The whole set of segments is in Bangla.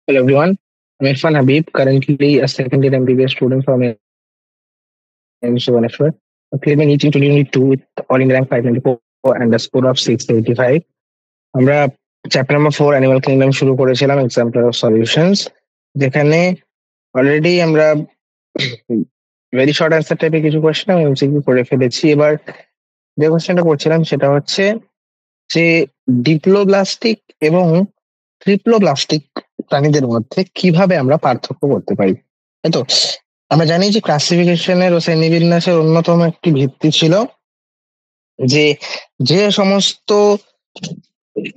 Hello everyone, I'm Irfan Habib, currently a second year MBBS student from MSc Bhubaneswar. Clearly reaching to Unit 2 with all in rank 594 and a score of 685. আমরা চ্যাপ্টার নাম্বার 4 অ্যানিমাল কিংডম শুরু করেছিলাম এক্সাম্পল অফ সলিউশনস, যেখানে অলরেডি আমরা ভেরি শর্ট অ্যান্সার টাইপের কিছু কোয়েশ্চেন আমি এমসিকিউ করে ফেলেছি। এবার যে কোয়েশ্চেনটা করছিলাম সেটা হচ্ছে যে ডিপ্লোব্লাস্টিক এবং ট্রিপ্লোব্লাস্টিক প্রাণীদের মধ্যে কিভাবে আমরা পার্থক্য করতে পারি, তাই তো? আমরা জানি যে ক্লাসিফিকেশনের ও শ্রেণীবিন্যাসের অন্যতম একটি ভিত্তি ছিল যে যে সমস্ত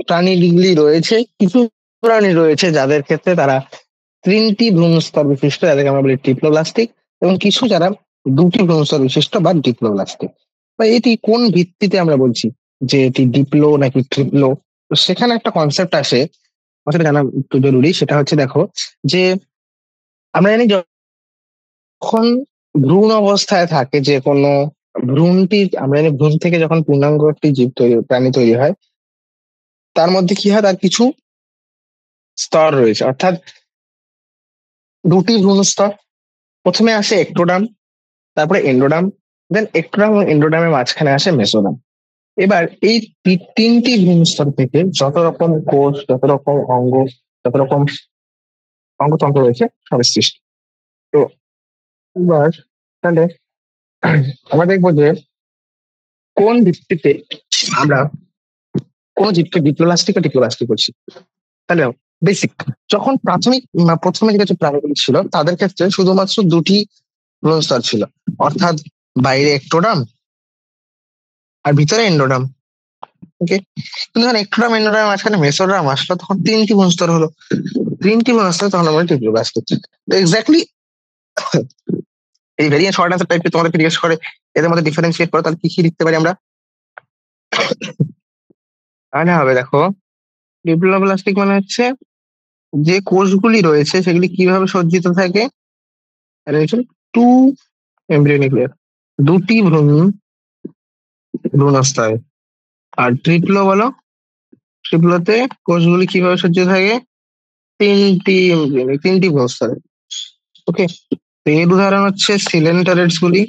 প্রাণীগুলি রয়েছে, কিছু প্রাণী রয়েছে যাদের ক্ষেত্রে তারা তিনটি ভ্রূণস্তর বিশিষ্ট, যাদেরকে আমরা বলি ট্রিপ্লোব্লাস্টিক, এবং কিছু যারা দুটি ভ্রূণস্তর বিশিষ্ট বা ডিপ্লোব্লাস্টিক। বা এটি কোন ভিত্তিতে আমরা বলছি যে এটি ডিপ্লো নাকি ট্রিপ্লো, তো সেখানে একটা কনসেপ্ট আসে, আমার সেটা জানা একটু জরুরি। সেটা হচ্ছে, দেখো, যে আমরা জানি যখন ভ্রূণ অবস্থায় থাকে যে কোনো ভ্রূণটি, আমরা জানি ভ্রূণ থেকে যখন পূর্ণাঙ্গ একটি জীব তৈরি, প্রাণী তৈরি হয়, তার মধ্যে কি হয়, তার কিছু স্তর রয়েছে, অর্থাৎ দুটি ভ্রূণ স্তর। প্রথমে আসে একটোডাম, তারপরে এন্ডোডাম, দেন একটোডাম এবং এন্ডোডামের মাঝখানে আসে মেসোডাম। এবার এই তিনটি ভ্রূণ স্তর থেকে যত রকম কোষ, যত রকম অঙ্গ, যত রকম অঙ্গতন্ত্র রয়েছে সব সৃষ্টি। তো এবার তাহলে আমরা দেখবো যে কোন ভিত্তিতে আমরা কোন জীবকে ডিপ্লোব্লাস্টিক ও ডিপ্লোব্লাস্টিক করছি। তাহলে বেসিক, যখন প্রথমে যে প্রাণীগুলি ছিল তাদের ক্ষেত্রে শুধুমাত্র দুটি ভ্রূণস্তর ছিল, অর্থাৎ বাইরে একটোডাম আর ভিতরে এন্ডোডাম। ওকে, কিন্তু যখন একটোডাম এন্ডোডাম মাঝখানে মেসোডাম আসলো, তখন তিনটি ভ্রূণস্তর হলো। তিনটি ভ্রূণস্তর তখন আমরা ডিপ্লোব্লাস্টিক। এক্স্যাক্টলি এই ভেরিয়েন্ট শর্ট অ্যান্সার টাইপে তোমাদেরকে জিজ্ঞেস করে এদের মধ্যে ডিফারেন্সিয়েট করে, তাহলে কি কি লিখতে পারি আমরা? তাহলে হবে, দেখো, ডিপ্লোব্লাস্টিক মানে হচ্ছে যে কোষগুলি রয়েছে সেগুলি কিভাবে সজ্জিত থাকে, টু এমব্রিওনিক লেয়ার, দুটি ভ্রূণস্তরে। আর ট্রিপ্লো বলো, ট্রিপ্লোতে কোষগুলি কিভাবে সজ্জিত থাকে, তিনটি ভ্রূণস্তরে। ওকে, এর উদাহরণ হচ্ছে সিলেন্টারেটস গুলি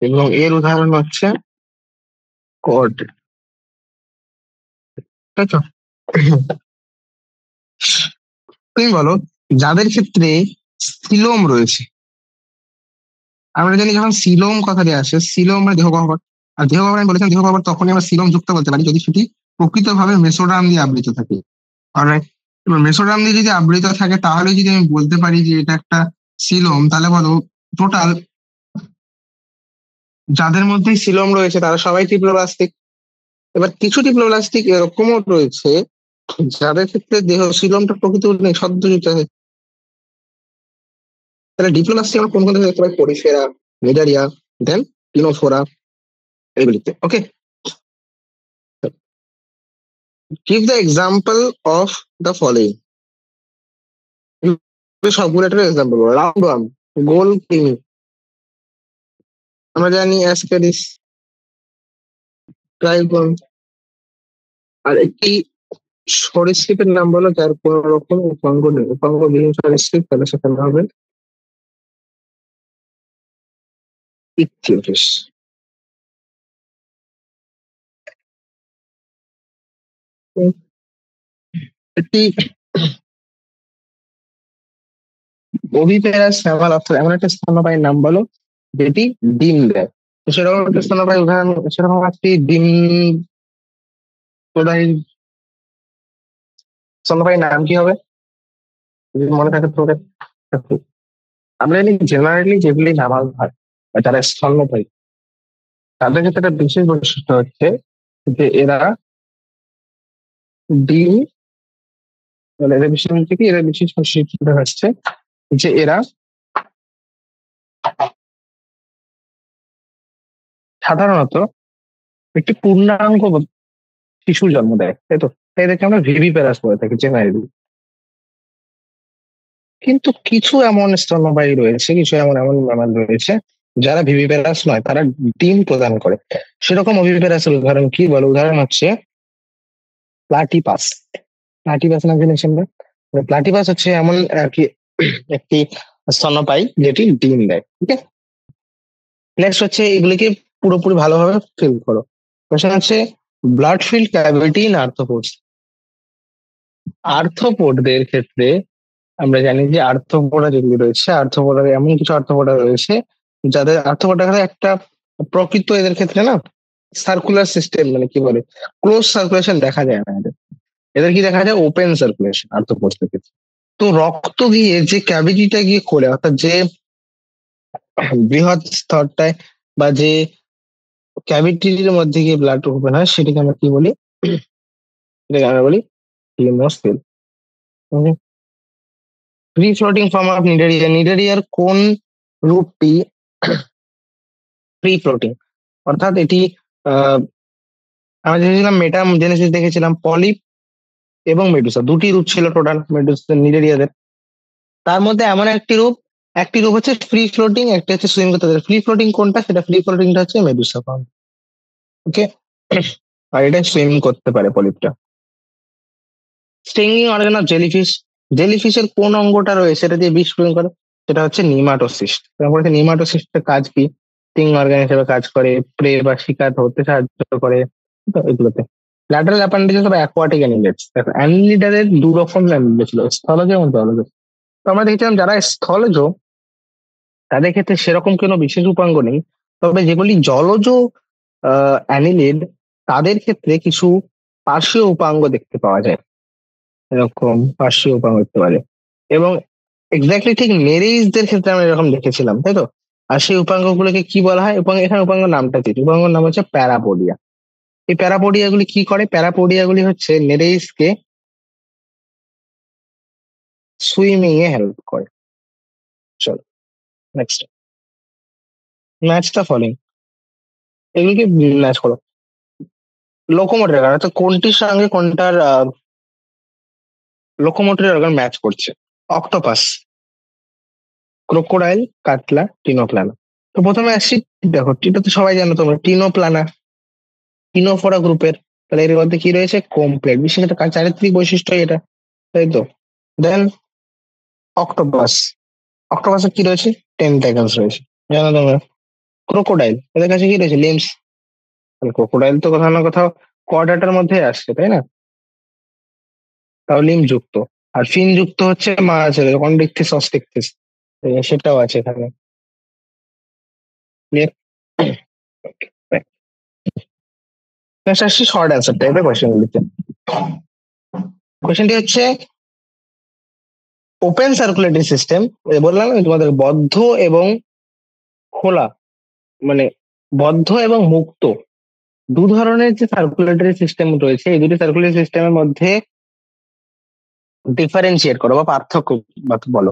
এবং এর উদাহরণ হচ্ছে কর্ড, তাই তো? তুমি বলো, যাদের ক্ষেত্রে সিলোম রয়েছে, আমরা জানি যখন সিলোম কথাটি আসে, সিলোম মানে দেহ গহ্বর। আর দেহ গহ্বর আমি বলেছিলাম, দেহ গহ্বর তখনই আমরা সিলোম যুক্ত বলতে পারি যদি সেটি প্রকৃতভাবে মেসোডার্ম দিয়ে আবৃত থাকে। অলরাইট, এবার মেসোডার্ম দিয়ে যদি আবৃত থাকে তাহলে যদি আমি বলতে পারি যে এটা একটা সিলোম, তাহলে বলো টোটাল যাদের মধ্যে সিলোম রয়েছে তারা সবাই ট্রিপ্লোব্লাস্টিক। এবার কিছু ট্রিপ্লোব্লাস্টিক এরকমও রয়েছে যাদের ক্ষেত্রে দেহ সিলোমটা প্রকৃত নেই, সদ্যযুক্ত আছে। তাহলে ডিপ্লোব্লাস্টিক আমরা কোন কোন দেখতে পাই? পরিফেরা, মিডারিয়া, দেন টিনোফোরা, এগুলিতে। ওকে, give the example of the following. সবগুলো একটা এক্সাম্পল, রাউন্ড ওয়ার্ম, গোল কৃমি, আমরা জানি অ্যাসকেরিস, ট্রাইগন। আর একটি সরীসৃপের নাম বলো যার কোন রকম উপাঙ্গ নেই, উপাঙ্গবিহীন সরীসৃপ, তাহলে সেখানে হবে ইকথিওফিস। একটি ওভিপ্যারাস ম্যামাল, অর্থাৎ এমন একটা স্তন্যপায়ীর নাম বলো যেটি ডিম দেয়। তো সেরকম একটা স্তন্যপায়ী উদাহরণ, সেরকম একটি ডিম প্রদায়ী স্তন্যপায়ীর নাম কি হবে যদি মনে থাকে তো? আমরা জানি জেনারেলি যেগুলি ম্যামাল হয় বা যারা স্তন্যপায়ী, তাদের ক্ষেত্রে একটা বিশেষ বৈশিষ্ট্য হচ্ছে যে এরা ডিম, মানে এরা বিশেষ কি, এরা বিশেষ বৈশিষ্ট্য হচ্ছে যে এরা সাধারণত একটি পূর্ণাঙ্গ শিশুর জন্ম দেয়, তাই তো? তাই এদেরকে আমরা ভিভিপ্যারাস বলে থাকি জেনারেলি। কিন্তু কিছু এমন স্তন্যপায়ী রয়েছে, কিছু এমন এমন ম্যামাল রয়েছে যারা ভিভিপ্যারাস নয়, তারা ডিম প্রদান করে। সেরকম ওভিভিপ্যারাসের উদাহরণ কি বলো? উদাহরণ হচ্ছে প্লাটিপাস। প্লাটিপাস নাম শুনেছি আমরা। প্লাটিপাস হচ্ছে এমন আর কি একটি স্তন্যপায়ী যেটি ডিম দেয়। ঠিক আছে, নেক্সট হচ্ছে এগুলিকে পুরোপুরি ভালোভাবে ফিল করো। কোশ্চেন হচ্ছে ব্লাড ফিল্ড ক্যাভিটি ইন আর্থ্রোপোডস। আর্থ্রোপোডদের ক্ষেত্রে আমরা জানি যে আর্থ্রোপোডা যেগুলি রয়েছে, আর্থ্রোপোডার এমন কিছু আর্থ্রোপোডা রয়েছে যাদের আর্থ্রোপোডা একটা প্রকৃত এদের ক্ষেত্রে না সার্কুলার সিস্টেম, মানে কি বলে, ক্লোজ সার্কুলেশন দেখা যায় না এদের। এদের কি দেখা যায়, ওপেন সার্কুলেশন আর্থ্রোপোডসের ক্ষেত্রে। তো রক্ত গিয়ে যে ক্যাভিটিটা গিয়ে খোলে, অর্থাৎ যে বৃহৎ স্তরটায় বা যে ক্যাভিটির মধ্যে গিয়ে ব্লাড ওপেন হয়, সেটাকে আমরা কি বলি, সেটাকে আমরা বলি haemocoel. Free floating form of Cnidaria, নিডারিয়ার কোন রূপটি ফ্রি ফ্লোটিং, অর্থাৎ এটি আমরা দেখেছিলাম মেটা জেনেসিস, দেখেছিলাম পলিপ এবং মেডুসা, দুটি রূপ ছিল টোটাল মেডুসা নিডারিয়াদের। তার মধ্যে এমন একটি রূপ হচ্ছে ফ্রি ফ্লোটিং, একটা হচ্ছে সুইম করতে পারে। ফ্রি ফ্লোটিং কোনটা, সেটা ফ্রি ফ্লোটিংটা হচ্ছে মেডুসা ফর্ম। ওকে, আর এটা সুইম করতে পারে পলিপটা। স্টিংিং অর্গান অফ জেলিফিশ, জেলিফিশের কোন অঙ্গটা রয়েছে সেটা দিয়ে বিষ প্রয়োগ করে, সেটা হচ্ছে নিমাটোসিস্ট। তারপরে নিমাটোসিস্টের কাজ কি, স্টিং অর্গান হিসেবে কাজ করে, প্রে বা শিকার ধরতে সাহায্য করে, তো এগুলোতে। ল্যাটারাল অ্যাপেন্ডিক্স অফ অ্যাকোয়াটিক অ্যানিলেটস, দেখো অ্যানিলিডারের দু রকম অ্যানিলেট ছিল, স্থলজ এবং জলজ। তো আমরা দেখছিলাম যারা স্থলজ তাদের ক্ষেত্রে সেরকম কোনো বিশেষ উপাঙ্গ নেই, তবে যেগুলি জলজ অ্যানিলিড তাদের ক্ষেত্রে কিছু পার্শ্বীয় উপাঙ্গ দেখতে পাওয়া যায়, এরকম পার্শ্বীয় উপাঙ্গ দেখতে পাওয়া যায়। এবং এক্স্যাক্টলি ঠিক নেরেইসদের ক্ষেত্রে আমরা এরকম দেখেছিলাম, তাই তো। আর সেই উপাঙ্গগুলোকে কি বলা হয়, এখানে উপাঙ্গ নামটা দিচ্ছি, উপাঙ্গের নাম হচ্ছে প্যারাপোডিয়া। এই প্যারাপোডিয়া গুলি কি করে, প্যারাপোডিয়া গুলি হচ্ছে নেরেইসকে সুইমিং এ হেল্প করে। চলো নেক্সট, ম্যাচ দ্য ফলোইং, এগুলিকে ম্যাচ করো। লোকোমোটর অর্গান, অর্থাৎ কোনটির সঙ্গে কোনটার লোকোমোটর অর্গান ম্যাচ করছে। অক্টোপাস, ক্রোকোডাইল, কাতলা, টিনোপ্লানা। তো প্রথমে আসছি, দেখো এটা তো সবাই জানো তোমরা, টিনোপ্লানা টিনোফোরা গ্রুপের। তাহলে এর মধ্যে কি রয়েছে, কমপ্লেট, বিশেষ একটা চারিত্রিক বৈশিষ্ট্য এটা, তাই তো। দেন অক্টোপাস, অক্টোপাসে কি রয়েছে, টেন্টাকেলস রয়েছে, জানো তোমরা। ক্রোকোডাইল, এদের কাছে কি রয়েছে, লিমস। ক্রোকোডাইল তো কোথাও না কোথাও কর্ডাটার মধ্যে আসছে, তাই না, তাও লিম যুক্ত। আর ফিন যুক্ত হচ্ছে মাছ, কন্ডিকথিস অস্টিকথিস, সেটাও আছে এখানে। Clear? নেক্সট আসছি শর্ট অ্যান্সার টাইপের কোয়েশ্চেন গুলিতে। কোয়েশ্চেনটি হচ্ছে ওপেন সার্কুলেটরি সিস্টেম, বললাম আমি তোমাদের বদ্ধ এবং খোলা, মানে বদ্ধ এবং মুক্ত দু ধরনের যে সার্কুলেটরি সিস্টেম রয়েছে, এই দুটি সার্কুলেটরি সিস্টেমের মধ্যে ডিফারেন্সিয়েট করো বা পার্থক্য বলো।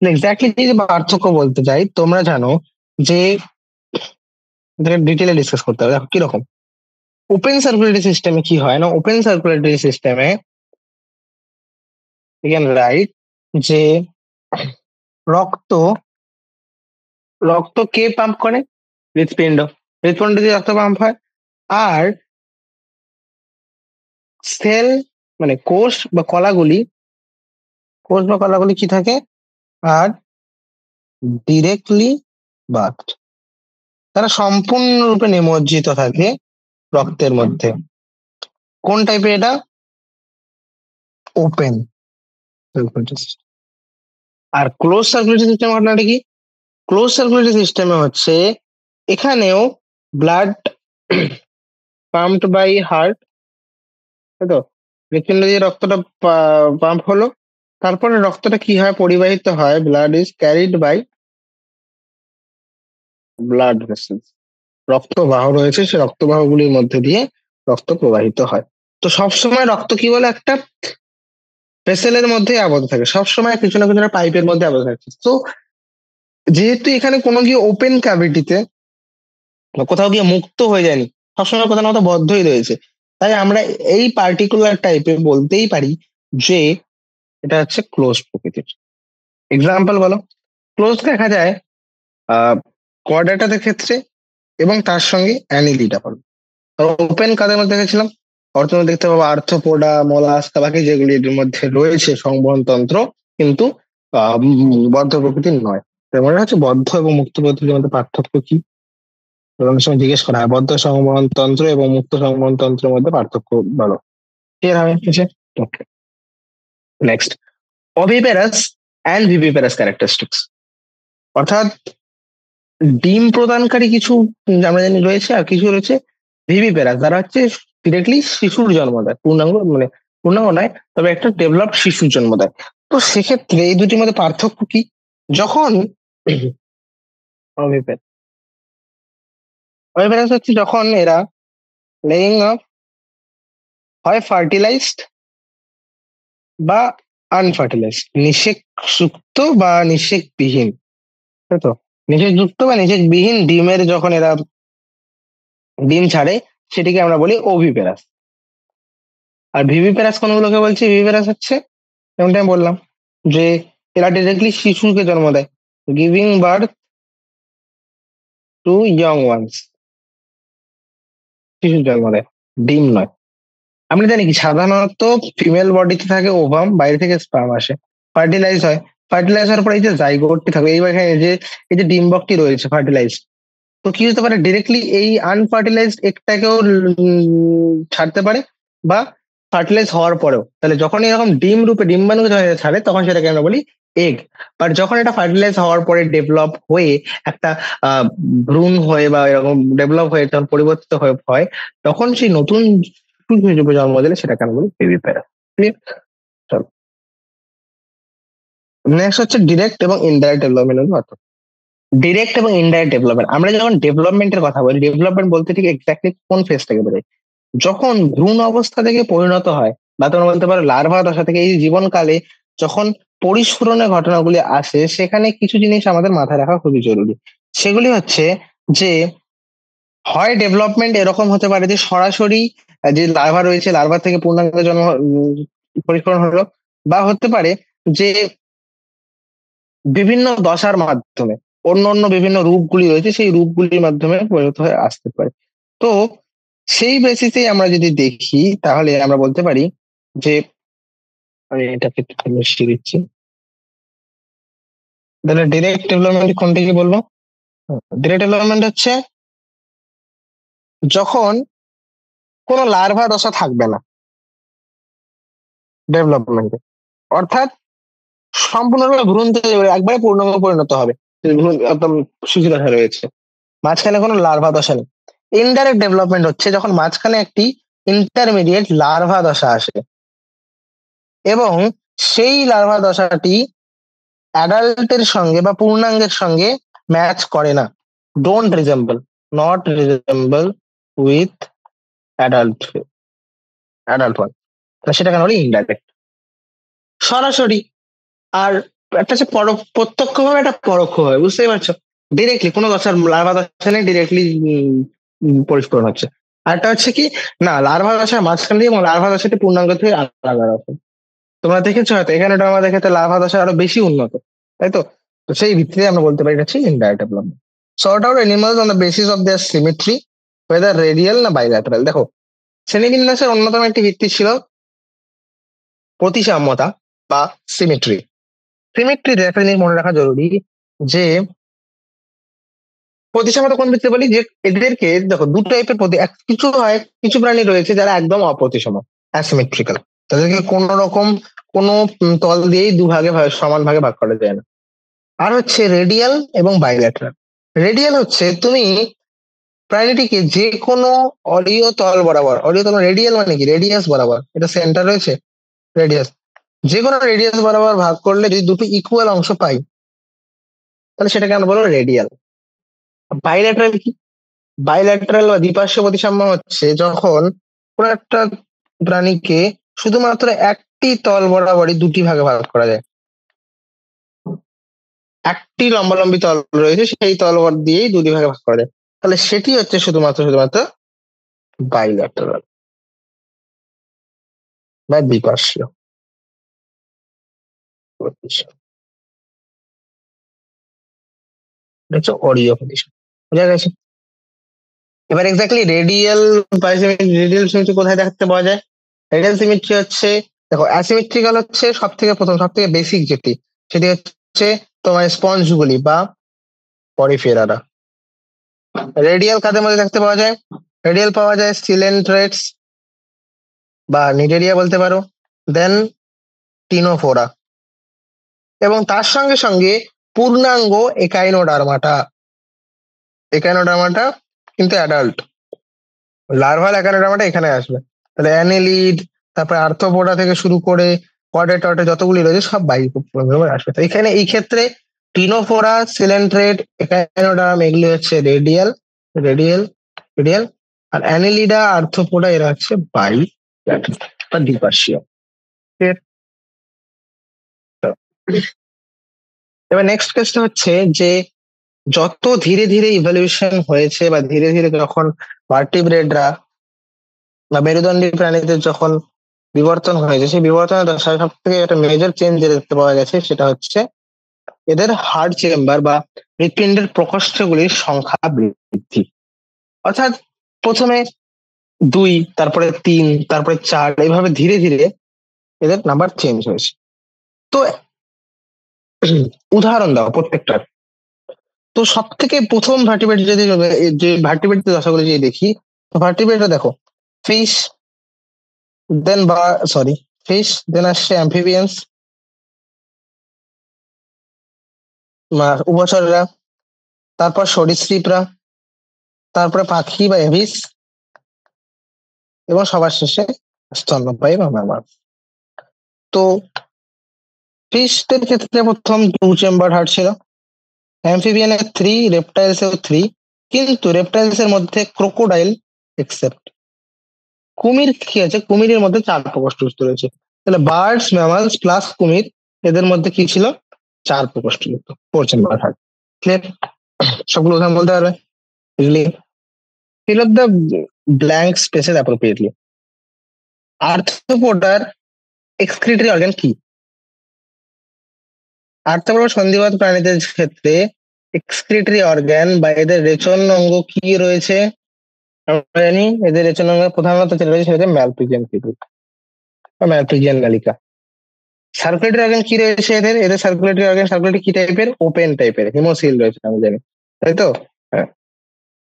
এক্স্যাক্টলি যে পার্থক্য বলতে চাই, তোমরা জানো যে ডিটেলে ডিসকাস করতে হবে, দেখো কিরকম। ওপেন সার্কুলেটরি সিস্টেমে কি হয় না, ওপেন সার্কুলেটরি সিস্টেমে রাইট যে রক্ত রক্ত কে পাম্প করে, হৃৎপিণ্ড, হৃৎপিণ্ড দিয়ে রক্ত পাম্প হয়। আর সেল, মানে কোষ বা কলাগুলি কি থাকে, আর ডিরেক্টলি বাথড, তারা সম্পূর্ণরূপে নিমজ্জিত থাকে রক্তের মধ্যে। কোন টাইপের এটা, ওপেন সার্কুলেটরি সিস্টেম। আর ক্লোজ সার্কুলেটরি সিস্টেম ঘটনাটা কি, ক্লোজ সার্কুলেটরি সিস্টেমে হচ্ছে এখানেও ব্লাড পাম্পড বাই হার্ট, তাই তো, হৃৎপিণ্ড দিয়ে রক্তটা পাম্প হলো, তারপরে রক্তটা কি হয়, পরিবাহিত হয়, blood is carried by blood vessels, রক্তবাহ রয়েছে, সে রক্তবাহগুলির মধ্যে দিয়ে রক্ত প্রবাহিত হয়। তো সবসময় রক্ত কি বলে, একটা ভেসেলের মধ্যে আবদ্ধ থাকে, সবসময় কিছু না কিছু পাইপের মধ্যে আবদ্ধ থাকে। তো যেহেতু এখানে কোনো গিয়ে ওপেন ক্যাভিটিতে কোথাও গিয়ে মুক্ত হয়ে যায়নি, সবসময় কোথাও না কোথাও বদ্ধই রয়েছে, তাই আমরা এই পার্টিকুলার টাইপে বলতেই পারি যে এটা হচ্ছে ক্লোজ প্রকৃতির। এক্সাম্পল বলো। ক্লোজ দেখা যায় কর্ডাটাদের ক্ষেত্রে এবং তার সঙ্গে অ্যানিলিডা বলো। ওপেন কাদের মধ্যে দেখেছিলাম, অর্থতন্ত্র দেখতে পাবো আর্থ্রোপোডা, মলাস্কা, বাকি যেগুলি এর মধ্যে রয়েছে সংবহন তন্ত্র, কিন্তু বদ্ধ প্রকৃতির নয়। তো মনে হচ্ছে বদ্ধ এবং মুক্ত প্রকৃতির মধ্যে পার্থক্য কি? অনেক সময় জিজ্ঞেস করা হয় বদ্ধ সংবহন তন্ত্র এবং মুক্ত সংবহন তন্ত্রের মধ্যে পার্থক্য বলো। ক্লিয়ার হবে কিছু? ওকে, নেক্সট, অভিপেরাস অ্যান্ড ভিভিপেরাস ক্যারেক্টারিস্টিক্স। অর্থাৎ ডিম প্রদানকারী কিছু আমরা জানি রয়েছে, আর কিছু রয়েছে ভিভিপেরাস, যারা হচ্ছে ডিরেক্টলি শিশুর জন্ম দেয়, পূর্ণাঙ্গ মানে পূর্ণাঙ্গ নয়, তবে একটা ডেভেলপড শিশুর জন্ম দেয়। তো সেক্ষেত্রে এই দুটির মধ্যে পার্থক্য কি? যখন অভিপেরাস অভিপেরাস হচ্ছে যখন এরা লেইং অফ হয় ফার্টিলাইজড বা আনফার্টিলাইজড, নিষেক যুক্ত বা নিষেক বিহীন, তাই তো? নিষেক যুক্ত বা নিষেক বিহীন ডিমের যখন এরা ডিম ছাড়ে, সেটিকে আমরা বলি ওভিপেরাস। আর ভিভিপেরাস কোনগুলোকে বলছি? ভিভিপেরাস হচ্ছে যেমনটা আমি বললাম যে এরা ডিরেক্টলি শিশুকে জন্ম দেয়, giving birth to young ones, শিশুর জন্ম দেয়, ডিম নয়। আমরা জানি কি সাধারণত ফিমেল বডিতে থাকে ওভাম, বাইরে থেকে স্পার্ম আসে, ফার্টিলাইজ হয়, ফার্টিলাইজ হওয়ার পরে এই যে জাইগোটটি থাকে, এইবার এখানে এই যে ডিম্বকটি রয়েছে ফার্টিলাইজ, তো কি হতে পারে ডিরেক্টলি এই আনফার্টিলাইজড এগটাকেও ছাড়তে পারে, বা ফার্টিলাইজ হওয়ার পরেও। তাহলে যখন এরকম ডিম রূপে ডিম্বাণু যখন এটা ছাড়ে, তখন সেটাকে আমরা বলি এগ। বাট যখন এটা ফার্টিলাইজ হওয়ার পরে ডেভেলপ হয়ে একটা ভ্রূণ হয়ে বা এরকম ডেভেলপ হয়ে যখন পরিবর্তিত হয়ে হয়, তখন সেই নতুন শিশু হিসেবে জন্ম দিলে সেটাকে আমরা বলি বেবি প্যারা। চলো, নেক্সট হচ্ছে ডিরেক্ট এবং ইনডাইরেক্ট ডেভেলপমেন্ট। ডিরেক্ট এবং ইনডাইরেক্ট ডেভেলপমেন্ট, আমরা যখন ডেভেলপমেন্টের কথা বলি, ডেভেলপমেন্ট বলতে ঠিক এক্স্যাক্টলি কোন ফেজ থেকে বোঝাই? যখন ভ্রূণ অবস্থা থেকে পরিণত হয়, বা তোমরা বলতে পারো লার্ভা দশা থেকে এই জীবনকালে যখন পরিস্ফুরণের ঘটনাগুলি আসে, সেখানে কিছু জিনিস আমাদের মাথায় রাখা খুবই জরুরি। সেগুলি হচ্ছে যে হয় ডেভেলপমেন্ট এরকম হতে পারে যে সরাসরি যে লার্ভা রয়েছে, লার্ভা থেকে পূর্ণাঙ্গ জন্ম পরিস্ফুরণ হলো, বা হতে পারে যে বিভিন্ন দশার মাধ্যমে অন্য অন্য বিভিন্ন রূপগুলি রয়েছে, সেই রূপগুলির মাধ্যমে পরিণত হয়ে আসতে পারে। তো সেই বেসিসে আমরা যদি দেখি, তাহলে আমরা বলতে পারি যে আমি এটাকে একটু মিশিয়ে দিচ্ছি। তাহলে ডিরেক্ট ডেভেলপমেন্ট কোনটা কি বলবো? ডিরেক্ট ডেভেলপমেন্ট হচ্ছে যখন কোনো লার্ভা দশা থাকবে না ডেভেলপমেন্টে, অর্থাৎ সম্পূর্ণরূপে ভ্রূণ থেকে একবারে পূর্ণাঙ্গ পরিণত হবে, ভ্রূণ একদম শিশু দশা রয়েছে, মাঝখানে কোনো লার্ভা দশা নেই। ইনডাইরেক্ট ডেভেলপমেন্ট হচ্ছে যখন মাঝখানে একটি ইন্টারমিডিয়েট লার্ভা দশা আসে, এবং সেই লার্ভা দশাটি অ্যাডাল্টের সঙ্গে বা পূর্ণাঙ্গের সঙ্গে ম্যাচ করে না, don't resemble, not resemble with adult adult one, সেটা কেন বলি ইনডাইরেক্ট। সরাসরি আর একটা হচ্ছে প্রত্যক্ষ ভাবে, একটা পরোক্ষ ভাবে, বুঝতেই পারছো? ডিরেক্টলি কোনো দশার লার্ভা দশা নেই, ডিরেক্টলি পরিস্ফুরণ হচ্ছে। আরেকটা হচ্ছে কি, না লার্ভা দশার মাঝখান দিয়ে এবং লার্ভা দশাটি পূর্ণাঙ্গ থেকে আলাদা রকম। তোমরা দেখেছো হয়তো এখানে আমাদের ক্ষেত্রে লার্ভা দশা আরো বেশি উন্নত, তাই তো? তো সেই ভিত্তিতে আমরা বলতে পারি এটা হচ্ছে indirect development. Sort out animals on the basis of their symmetry, weather radial না বাইল্যাটারাল। দেখো, শ্রেণীবিন্যাসের অন্যতম একটি ভিত্তি ছিল প্রতিসাম্যতা বা সিমেট্রি। সিমেট্রিতে একটা জিনিস মনে রাখা জরুরি যে প্রতিসাম্যতা কোন ভিত্তিতে বলি, যে এদেরকে দেখো দু টাইপের কিছু হয়, কিছু প্রাণী রয়েছে যারা একদম অপ্রতিসম, অ্যাসিমেট্রিক্যাল, তাদেরকে কোন রকম কোনো তল দিয়েই সমান ভাগে ভাগ করা যায় না। আর হচ্ছে রেডিয়াল এবং বাইল্যাটারাল। রেডিয়াল হচ্ছে তুমি প্রাণীটিকে যে কোনো অরীয় তল বরাবর, অরীয় তল রেডিয়াল মানে কি, রেডিয়াস বরাবর, এটা সেন্টার রয়েছে রেডিয়াস, যে কোনো রেডিয়াস বরাবর ভাগ করলে যদি দুটো ইকুয়াল অংশ পাই, তাহলে সেটাকে আমরা বলবো রেডিয়াল। বাইল্যাটারাল কি? বাইল্যাটারাল বা দ্বিপার্শ্বীয় প্রতিসাম্য হচ্ছে যখন কোনো একটা প্রাণীকে শুধুমাত্র একটি তল বরাবরই দুটি ভাগে ভাগ করা যায়, একটি লম্বালম্বি তল রয়েছে, সেই তল দিয়েই দুটি ভাগে ভাগ করা যায়, তাহলে সেটি হচ্ছে শুধুমাত্র বাইল্যাটারাল বা দ্বিপার্শ্বীয় প্রতিসাম্য। এটা হচ্ছে অরীয় প্রতিসাম্য, বুঝা গেছে? এবার এক্স্যাক্টলি রেডিয়াল রেডিয়াল সিমেট্রি কোথায় দেখতে পাওয়া যায়? রেডিয়াল সিমেট্রি হচ্ছে, দেখো অ্যাসিমেট্রিক্যাল হচ্ছে সব থেকে প্রথম, সব থেকে বেসিক যেটি, সেটি হচ্ছে তোমার স্পঞ্জ গুলি বা পরিফেরারা। রেডিয়াল কাদের মধ্যে দেখতে পাওয়া যায়? রেডিয়াল পাওয়া যায় সিলেন্ট্রেটস বা নিডেরিয়া বলতে পারো, দেন টিনোফোরা, এবং তার সঙ্গে সঙ্গে পূর্ণাঙ্গ একাইনোডার্মাটা। একাইনোডার্মাটা কিন্তু অ্যাডাল্ট, লার্ভাল একাইনোডার্মাটা এখানে আসবে। তাহলে অ্যানেলিড, তারপরে আর্থ্রোপোডা থেকে শুরু করে কর্ডে টর্ডে যতগুলি রয়েছে সব বায়ু আসবে। তো এখানে এই ক্ষেত্রে টিনোফোরা, সিলেন্ট্রেট, একাইনোডার্ম এগুলি হচ্ছে রেডিয়াল, রেডিয়াল রেডিয়াল আর অ্যানেলিডা, আর্থ্রোপোডা এরা হচ্ছে বায়ু বা দ্বিপার্শ্বীয়। এবার নেক্সট কেসটা হচ্ছে যে যত ধীরে ধীরে ইভলিউশন হয়েছে বা ধীরে ধীরে যখন ভার্টিব্রেটরা বা মেরুদণ্ডী প্রাণীদের যখন বিবর্তন হয়েছে, সেই বিবর্তনের দশায় সব থেকে একটা মেজর চেঞ্জ দেখতে পাওয়া গেছে, সেটা হচ্ছে এদের হার্ট চেম্বার বা হৃৎপিণ্ডের প্রকোষ্ঠগুলির সংখ্যা বৃদ্ধি। অর্থাৎ প্রথমে 2, তারপরে 3, তারপরে 4, এইভাবে ধীরে ধীরে এদের নাম্বার চেঞ্জ হয়েছে। তো উদাহরণ দাও প্রত্যেকটার। তো সব থেকে প্রথম ভার্টিব্রেট যদি যে ভার্টিব্রেট দশাগুলি যদি দেখি, তো ভার্টিব্রেটটা দেখো ফিশ, দেন বা সরি ফিশ, দেন আসছে অ্যাম্ফিবিয়ান্স উভচররা, তারপর সরীসৃপরা, তারপরে পাখি বা এভিস, এবং সবার শেষে স্তন্যপায়ী বা ম্যামাল। তো ফিশদের ক্ষেত্রে প্রথম 2 চেম্বার হার্ট ছিল, অ্যাম্ফিবিয়ানের 3, রেপটাইলস এর 3, কিন্তু রেপটাইলস এর মধ্যে ক্রোকোডাইল এক্সেপ্ট। কুমির কি আছে? কুমিরের মধ্যে 4 প্রকোষ্ঠ রয়েছে। তাহলে বার্ডস, ম্যামালস প্লাস কুমির, এদের মধ্যে কি ছিল? 4 প্রকোষ্ঠযুক্ত, 4 চেম্বার হার্ট। ক্লিয়ার? সবগুলো উদাহরণ বলতে পারবে easily? Fill up the blank spaces appropriately. আর্থ্রোপোডার এক্সক্রিটরি অর্গান কি? আর্থ্রোপোডা সন্ধিপাত প্রাণীদের ক্ষেত্রে এক্সক্রিটরি অর্গান বা এদের রেচন অঙ্গ কি রয়েছে? আমরা জানি এদের রেচন অঙ্গ প্রধানত যেটা রয়েছে সেটা হচ্ছে ম্যালপিজিয়ান টিউব বা ম্যালপিজিয়ান নালিকা। সার্কুলেটরি অর্গান কি রয়েছে এদের? এদের সার্কুলেটরি অর্গান, সার্কুলেটরি কি টাইপের? ওপেন টাইপের, হিমোসিল রয়েছে আমি জানি, তাই তো? হ্যাঁ।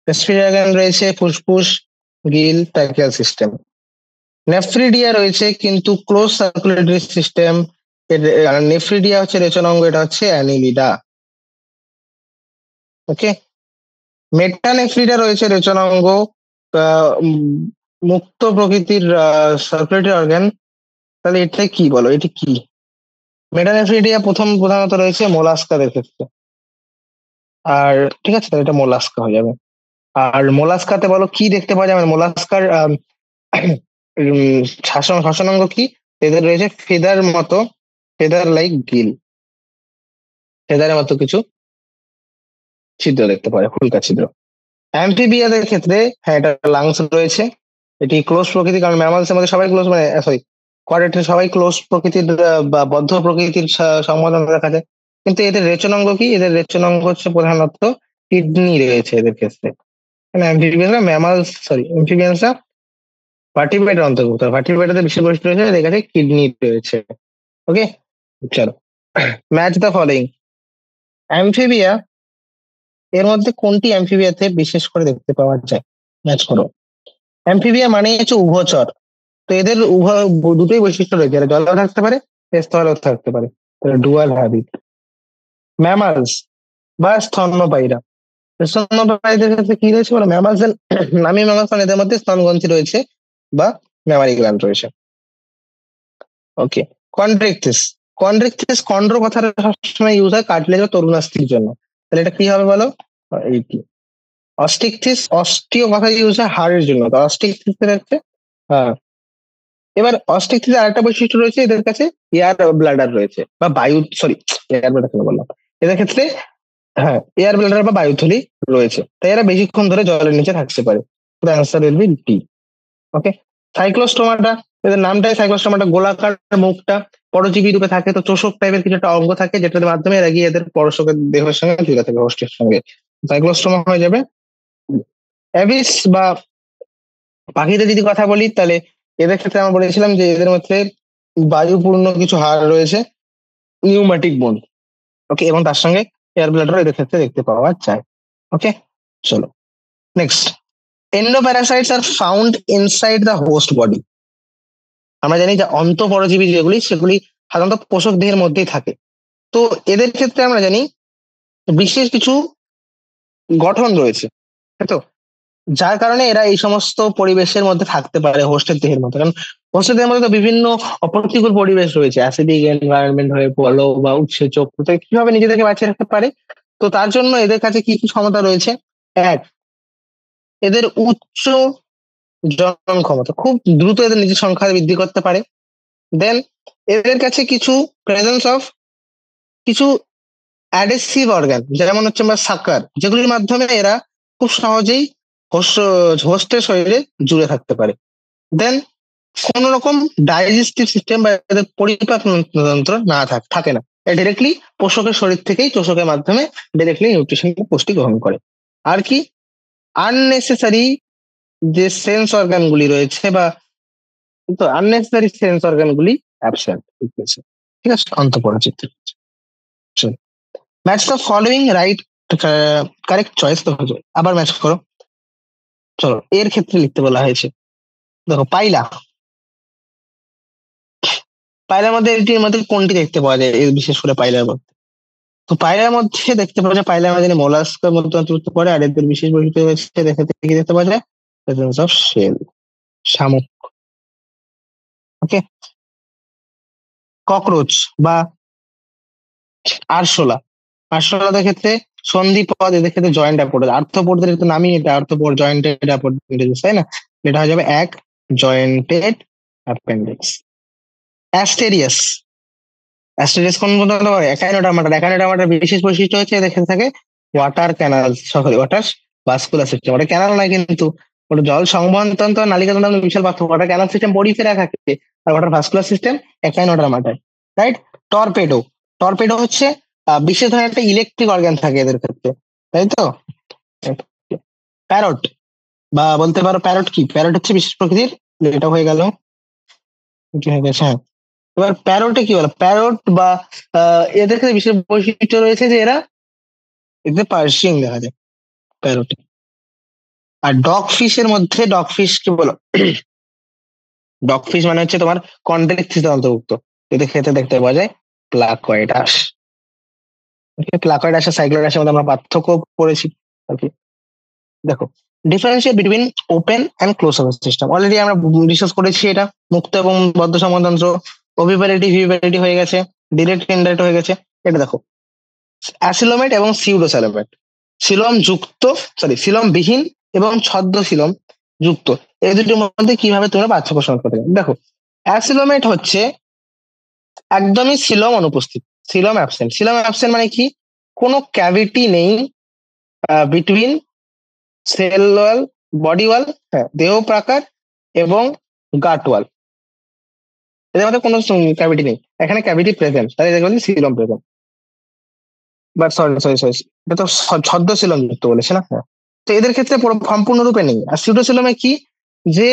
রেসপিরেটরি অর্গান রয়েছে ফুসফুস, গিল, ট্রাকিয়াল সিস্টেম। নেফ্রিডিয়া রয়েছে কিন্তু ক্লোজ সার্কুলেটরি সিস্টেম। নেফ্রিডিয়া হচ্ছে রেচন অঙ্গ, এটা হচ্ছে অ্যানিলিডা। ওকে। মেটানেফ্রিডা রয়েছে রেচন অঙ্গ, মুক্ত প্রকৃতির সার্কুলেটরি অর্গান। তাহলে এটা কি বলো, এটি কি? মেটানেফ্রিডিয়া প্রথম প্রধানত রয়েছে মোলাস্কাদের ক্ষেত্রে। আর ঠিক আছে, তাহলে এটা মোলাস্কা হয়ে যাবে। আর মোলাস্কাতে বলো কি দেখতে পাওয়া যাবে? মোলাস্কার শাসনাঙ্গ কি? এদের রয়েছে ফেদার মতো, ফেদার লাইক গিল, ফেদারের মতো কিছু ছিদ্র দেখতে পাওয়া যায়, ফুলকা ছিদ্র। অ্যাম্ফিবিয়াদের ক্ষেত্রে হ্যাঁ, এটা লাংস রয়েছে, এটি ক্লোজ প্রকৃতি, কারণ ম্যামালস এর মধ্যে সবাই ক্লোজ, মানে সরি কোয়াড্রেটের সবাই ক্লোজ প্রকৃতির বা বদ্ধ প্রকৃতির সংবন্ধ দেখা যায়। কিন্তু এদের রেচনাঙ্গ কি? এদের রেচনাঙ্গ হচ্ছে প্রধানত কিডনি রয়েছে এদের ক্ষেত্রে। অ্যাম্ফিবিয়ানরা ম্যামালস, সরি অ্যাম্ফিবিয়ানসরা ভার্টিব্রেটের অন্তর্ভুক্ত। ভার্টিব্রেটাদের বিশেষ বৈশিষ্ট্য রয়েছে, এদের কাছে কিডনি রয়েছে। ওকে, চলো ম্যাচ দ্য ফলোইং। অ্যাম্ফিবিয়া এর মধ্যে কোনটি অ্যাম্ফিবিয়াতে বিশেষ করে দেখতে পাওয়া যায়? ম্যাচ করো। অ্যাম্ফিবিয়া মানে হচ্ছে উভচর। তো এদের উভয় দুটোই বৈশিষ্ট্য রয়েছে, এরা জলেও থাকতে পারে, স্থলেও থাকতে পারে, ডুয়াল হ্যাবিট। ম্যামালস বা স্তন্যপায়ীরা, স্তন্যপায়ীদের ক্ষেত্রে কি রয়েছে বলো? ম্যামালস নামি ম্যামালস, এদের মধ্যে স্তনগ্রন্থি রয়েছে বা ম্যামারি গ্ল্যান্ড রয়েছে। ওকে। কন্ড্রিকথিস, কন্ড্রিকথিস কন্ড্রো কথাটা সবসময় ইউজ হয় কার্টিলেজ ও তরুণাস্থির জন্য। তাহলে এটা কি হবে বলো? এইটি। অস্টিকথিস, অস্টিও কথা ইউজ হয় হাড়ের জন্য, তো অস্টিকথিস হচ্ছে হ্যাঁ। এবার অস্টিকথিসের আরেকটা বৈশিষ্ট্য রয়েছে, এদের কাছে এয়ার ব্লাডার রয়েছে বা বায়ু, সরি এয়ার ব্লাডার কেন বললাম, এদের ক্ষেত্রে হ্যাঁ এয়ার ব্লাডার বা বায়ুথলি রয়েছে, তাই এরা বেশিক্ষণ ধরে জলের নিচে থাকতে পারে। Answer will be D. Okay. Cyclostomata, এদের নামটাই সাইক্লোস্টোমাটা, গোলাকার মুখটা, পরজীবী রূপে থাকে, তো চোষক টাইপের কিছু একটা অঙ্গ থাকে যেটার মাধ্যমে এরা গিয়ে এদের পরশকের দেহের সঙ্গে জুড়ে থাকে, হোস্টের সঙ্গে। সাইক্লোস্টোমা হয়ে যাবে অ্যাবিস বা পাখিদের যদি কথা বলি, তাহলে এদের ক্ষেত্রে আমরা বলেছিলাম যে এদের মধ্যে বায়ুপূর্ণ কিছু হাড় রয়েছে, নিউম্যাটিক বোন। ওকে, এবং তার সঙ্গে এয়ার ব্লাডারও এদের ক্ষেত্রে দেখতে পাওয়া যায়। ওকে, চলো next. এন্ডোপ্যারাসাইটস are found inside the host body. আমরা জানি যে অন্তঃপরজীবী যেগুলি, সেগুলি সাধারণত পোষক দেহের মধ্যেই থাকে। তো এদের ক্ষেত্রে আমরা জানি বিশেষ কিছু গঠন রয়েছে, তাই তো, যার কারণে এরা এই সমস্ত পরিবেশের মধ্যে থাকতে পারে হোস্টের দেহের মধ্যে। কারণ হোস্টের দেহের মধ্যে তো বিভিন্ন অপ্রতিকূল পরিবেশ রয়েছে, অ্যাসিডিক এনভায়রনমেন্ট হয়ে বলো বা উৎসেচক, তো কিভাবে নিজেদেরকে বাঁচিয়ে রাখতে পারে? তো তার জন্য এদের কাছে কি কি ক্ষমতা রয়েছে? এক, এদের উচ্চ জনন ক্ষমতা, খুব দ্রুত এদের নিজের সংখ্যা বৃদ্ধি করতে পারে। দেন এদের কাছে কিছু প্রেজেন্স অফ কিছু অ্যাডেসিভ অর্গান, যেমন হচ্ছে আমরা সাকার, যেগুলির মাধ্যমে এরা খুব সহজেই হোস্টের শরীরে জুড়ে থাকতে পারে। দেন কোন রকম ডাইজেস্টিভ সিস্টেম বা এদের পরিপাকন তন্ত্র না থাকে না, ডিরেক্টলি পোষকের শরীর থেকেই তোষকের মাধ্যমে ডিরেক্টলি নিউট্রিশন পুষ্টি গ্রহণ করে। আর কি, আননেসেসারি যে সেন্স অর্গান গুলি রয়েছে, বা তো আননেসেসারি সেন্স অর্গান গুলি অ্যাবসেন্ট, ঠিক আছে, অন্তঃপরাচিত। Match the following right, correct choice তো হয়ে যায়, আবার ম্যাচ করো। চলো, এর ক্ষেত্রে লিখতে বলা হয়েছে, দেখো পাইলা, পায়রার মধ্যে এটির মধ্যে কোনটি দেখতে পাওয়া যায়, বিশেষ করে পায়রার মধ্যে? তো পায়রার মধ্যে দেখতে পাওয়া যায়, পায়রার মধ্যে মোলাস্কার মধ্যে অন্তর্ভুক্ত পড়ে। আর এদের বিশেষ বৈশিষ্ট্য রয়েছে, কি দেখতে পাওয়া যায়? প্রেজেন্স অফ শেল, শামুক। ওকে, ককরোচ বা আরশোলা, আরশোলাদের ক্ষেত্রে সন্ধিপদ, এদের ক্ষেত্রে জয়েন্ট অ্যাপোডেজ। আর্থ্রোপোডদের তো নামই এটা, আর্থ্রোপোড জয়েন্টেড অ্যাপেন্ডিক্স, তাই না? এটা হয়ে যাবে এক, জয়েন্টেড অ্যাপেন্ডিক্স। অ্যাস্টেরিয়াস, অ্যাস্টেরিয়াস কোন বলতে পারে? একাইনোডার্মাটা, একাইনোডার্মাটার বিশেষ বৈশিষ্ট্য হচ্ছে এদের ক্ষেত্রে থাকে water canal, sorry water vascular system. ওটা ক্যানাল নয় কিন্তু, ওটা জল সংবহন তন্ত্র, নালিকা তন্ত্র বিশাল পার্থক্য। ওটা ক্যানাল সিস্টেম পরিফেরা থাকে, আর ওয়াটার ভাস্কুলার সিস্টেম একাইনোডার্মাটায়, রাইট? টর্পেডো, টর্পেডো হচ্ছে বিশেষ ধরনের একটা ইলেকট্রিক অর্গান থাকে এদের ক্ষেত্রে, তাই তো। প্যারট, বা বলতে পারো প্যারট কি, প্যারট হচ্ছে বিশেষ প্রকৃতির, এটা হয়ে গেল, কি হয়ে গেছে, হ্যাঁ। এবার প্যারোটে কি বলো, প্যারট বা এদের ক্ষেত্রে বিশেষ বৈশিষ্ট্য রয়েছে যে এরা এদের পার্সিং দেখা যায় প্যারোটে। আর ডগ ফিশের মধ্যে, ডগ ফিশ কি বলো, ডগ ফিশ মানে হচ্ছে তোমার কন্ড্রেক্টসিস অন্তর্ভুক্ত, এদের ক্ষেত্রে দেখতে পাওয়া যায় প্লাকোয়েডাস। প্লাকোয়েডাস আর সাইক্লোডাসের মধ্যে আমরা পার্থক্য পড়েছি আর কি। দেখো, differentiate between open and close system, already আমরা ডিসকাস করেছি এটা। মুক্ত এবং বদ্ধ সংবহনতন্ত্র, ওভিপারিটি ভিভিপারিটি হয়ে গেছে, ডিরেক্ট ইনডাইরেক্ট হয়ে গেছে। এটা দেখো, অ্যাসিলোমেট এবং সিউডোস্যালোমেট, সিলম যুক্ত, সরি সিলম বিহীন এবং ছদ্ম সিলম যুক্ত, এই দুটির মধ্যে কিভাবে তোমরা পার্থক্য সনাক্ত করতে পারবে? দেখো, অ্যাসিলোমেট হচ্ছে একদমই সিলম অনুপস্থিত, সিলম অ্যাবসেন্ট। সিলম অ্যাবসেন্ট মানে কি, কোনো ক্যাভিটি নেই বিটুইন সেল ওয়াল, বডি ওয়াল, হ্যাঁ, দেহ প্রাকার এবং গাট ওয়াল, এদের মধ্যে কোনো ক্যাভিটি নেই। এখানে ক্যাভিটি প্রেজেন্ট, তাই এদের বলছি coelom present. But sorry sorry sorry, এটা তো ছদ্ম সিলম যুক্ত বলেছে না, হ্যাঁ। তো এদের ক্ষেত্রে সম্পূর্ণরূপে নেই। আর সিউডোসিলমে কি, যে